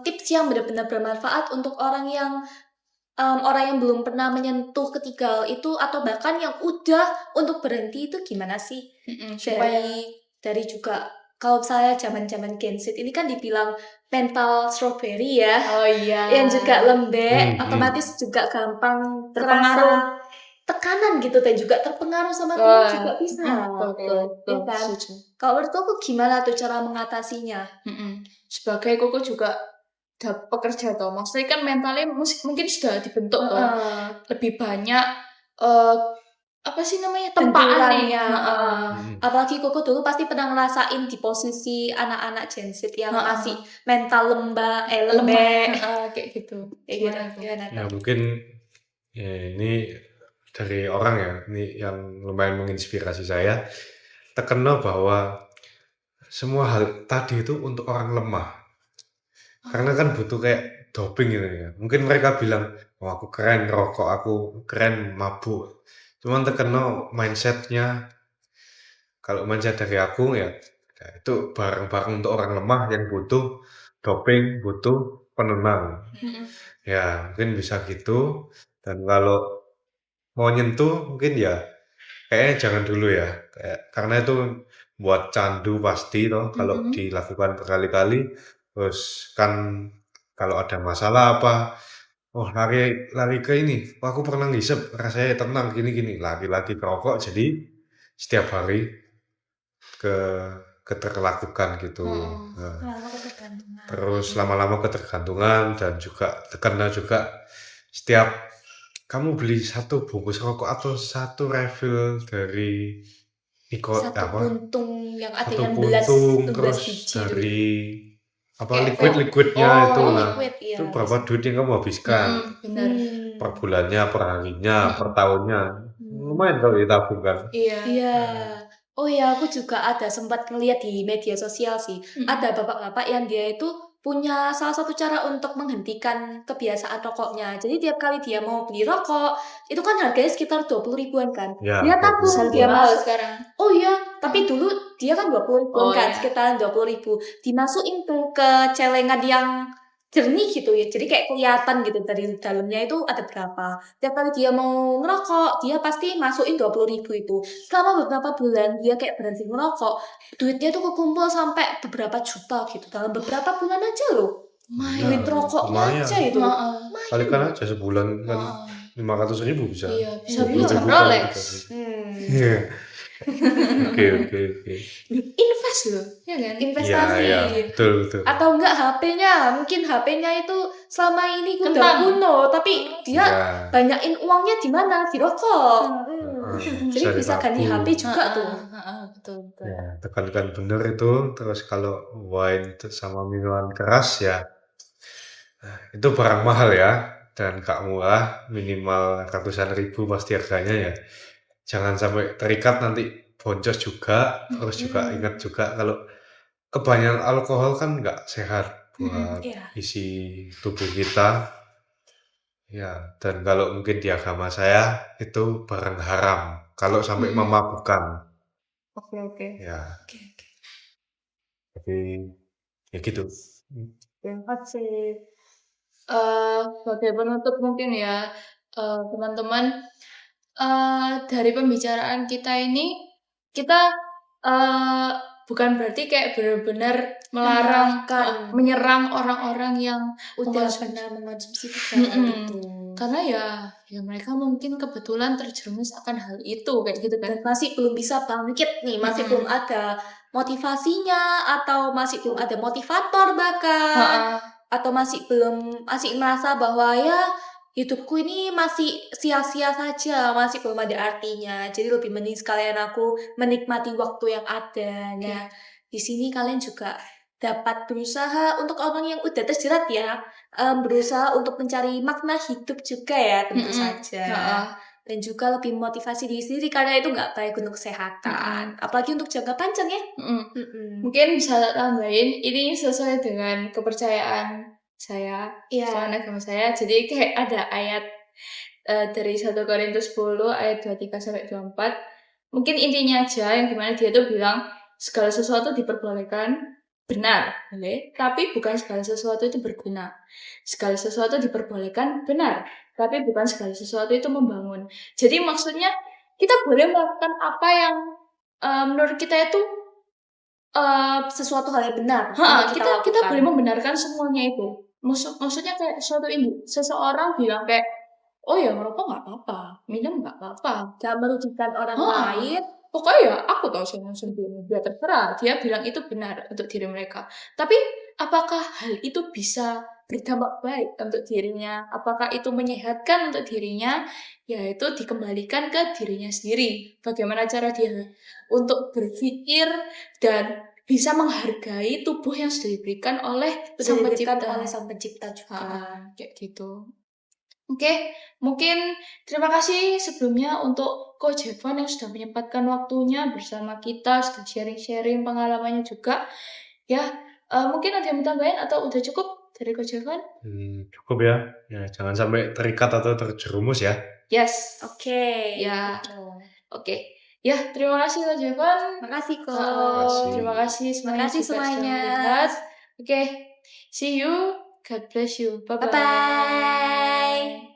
tips yang benar-benar bermanfaat untuk orang yang belum pernah menyentuh ketiga hal itu atau bahkan yang udah untuk berhenti itu gimana sih? Dari juga kalau saya zaman-zaman Gen Z ini kan dibilang mental strawberry ya, Oh iya. yang juga lembek, Hmm. otomatis juga gampang Terpengaruh. terasa tekanan gitu dan juga terpengaruh sama Oh, teman juga bisa. Betul. Ya kan? Setuju. Kalau menurut aku gimana tuh cara mengatasinya? Sebagai Koko juga pekerja toh, maksudnya kan mentalnya mungkin sudah dibentuk toh, lebih banyak apa sih namanya tempaan nih. Benturannya. Apalagi Koko dulu pasti pernah ngerasain di posisi anak-anak Gen Z yang masih mental lembek. Kayak gitu. Gimana Ya tuh? mungkin ya ini dari orang ya, ini yang lumayan menginspirasi saya, terkena bahwa semua hal tadi itu untuk orang lemah. Karena kan butuh kayak doping gitu ya. Mungkin mereka bilang, oh aku keren rokok, aku keren mabuk. Cuman terkena mindsetnya, kalau mindset dari aku ya itu barang-barang untuk orang lemah yang butuh doping, butuh penenang. Ya mungkin bisa gitu. Dan kalau mau nyentuh mungkin ya kayaknya jangan dulu ya. Karena itu buat candu pasti toh kalau dilakukan berkali-kali. Terus kan kalau ada masalah apa, oh lari ke ini, oh, aku pernah ngisep rasanya tenang gini lagi ke rokok, jadi setiap hari keterlakukan gitu. Nah, terus lama-lama ketergantungan dan juga terkena juga setiap kamu beli satu bungkus rokok atau satu refill dari Satu puntung yang satu artinya puntung 11 terus biji dari apa Kayak liquidnya itu nah liquid, iya. itu berapa duit yang kamu habiskan Benar. per bulannya, per harinya, per tahunnya, lumayan kalau ditabungkan. Iya. Iya. Oh ya, aku juga ada sempat ngeliat di media sosial sih. Ada bapak-bapak yang dia itu punya salah satu cara untuk menghentikan kebiasaan rokoknya. Jadi tiap kali dia mau beli rokok, itu kan harganya sekitar 20 ribuan kan. Ya, Dia 20 tabung, ribuan. dia Mahal masuk. sekarang. Oh iya, tapi dulu dia kan 20 ribuan Oh, kan, iya. sekitaran 20 ribu. Dimasukin tuh ke celengan yang jernih gitu ya. Jadi kayak kelihatan gitu dari dalamnya itu ada berapa. Tiap kali dia mau ngerokok, dia pasti masukin 20 ribu itu. Selama beberapa bulan dia kayak berhenti ngerokok, duitnya tuh kekumpul sampai beberapa juta gitu. Dalam beberapa bulan aja loh. Duit rokoknya lumayan. aja itu. Kalikan aja sebulan kan 500 ribu bisa. Iya, bisa 20 beli jam ribu Rolex. Iya. Oke. Invest loh. Iya kan? Investasi. Iya, betul. Atau enggak HP-nya, mungkin HP-nya itu selama ini udah Kentang. kuno, tapi dia Ya. banyakin uangnya di mana? Di rokok. Jadi Bisa bisa ganti ditabung. HP juga tuh. Betul. Ya, tekankan bener itu. Terus kalau wine sama minuman keras ya, itu barang mahal ya. Dan gak murah, minimal ratusan ribu pasti harganya ya. Jangan sampai terikat nanti boncos juga. Terus juga ingat juga kalau kebanyakan alkohol kan gak sehat buat Iya. isi tubuh kita. Ya, dan kalau mungkin di agama saya itu barang haram. Kalau sampai memabukkan. Oke. Ya. Tapi ya gitu. Terima kasih. Sebagai penutup mungkin ya, teman-teman, dari pembicaraan kita ini, kita bukan berarti kayak benar-benar melarang, Menyerang menyerang orang-orang yang udah mengonsumsi. pernah mengonsumsi tiga hal itu. Karena ya mereka mungkin kebetulan terjerumus akan hal itu kayak gitu kan. Dan masih belum bisa bangkit nih, masih belum ada motivasinya atau masih belum ada motivator bahkan, atau masih merasa bahwa ya hidupku ini masih sia-sia saja, masih belum ada artinya. Jadi lebih mending sekalian aku menikmati waktu yang ada. Nah, di sini kalian juga dapat berusaha untuk orang yang udah terjerat ya, berusaha untuk mencari makna hidup juga ya tentu saja. Dan juga lebih motivasi diri sendiri karena itu nggak baik untuk kesehatan, apalagi untuk jangka panjang ya. Mungkin bisa tambahin, ini sesuai dengan kepercayaan saya, soal agama saya. Jadi kayak ada ayat dari 1 Korintus 10 ayat 23-24. Mungkin intinya aja yang dimana dia tuh bilang segala sesuatu diperbolehkan, benar, boleh, tapi bukan segala sesuatu itu berguna. Segala sesuatu diperbolehkan, benar, tapi bukan segala sesuatu itu membangun. Jadi maksudnya kita boleh melakukan apa yang menurut kita itu Sesuatu hal yang benar. kita boleh membenarkan semuanya itu. Maksudnya kayak seseorang bilang kayak, oh ya merokok nggak apa-apa, minum nggak apa-apa, Jangan merugikan orang lain. pokoknya ya aku tahu sendiri, dia terserah, dia bilang itu benar untuk diri mereka. Tapi apakah hal itu bisa berdampak baik untuk dirinya? Apakah itu menyehatkan untuk dirinya? Ya itu dikembalikan ke dirinya sendiri. Bagaimana cara dia untuk berpikir dan bisa menghargai tubuh yang sudah diberikan oleh Sang Diberikan Pencipta. oleh Sang Pencipta juga. Kayak gitu. Oke, mungkin terima kasih sebelumnya untuk Coach Evan yang sudah menyempatkan waktunya bersama kita, sudah sharing-sharing pengalamannya juga. Ya, mungkin ada yang mau tambahin atau udah cukup dari Coach Evan? Cukup ya. Ya, jangan sampai terikat atau terjerumus ya. Yes. Oke. Ya. Oke. Ya, terima kasih Coach Evan. Makasih kok. Makasih. Terima kasih semuanya. Makasih juga sudah semuanya. melihat. Oke, see you. God bless you. Bye-bye. Bye-bye.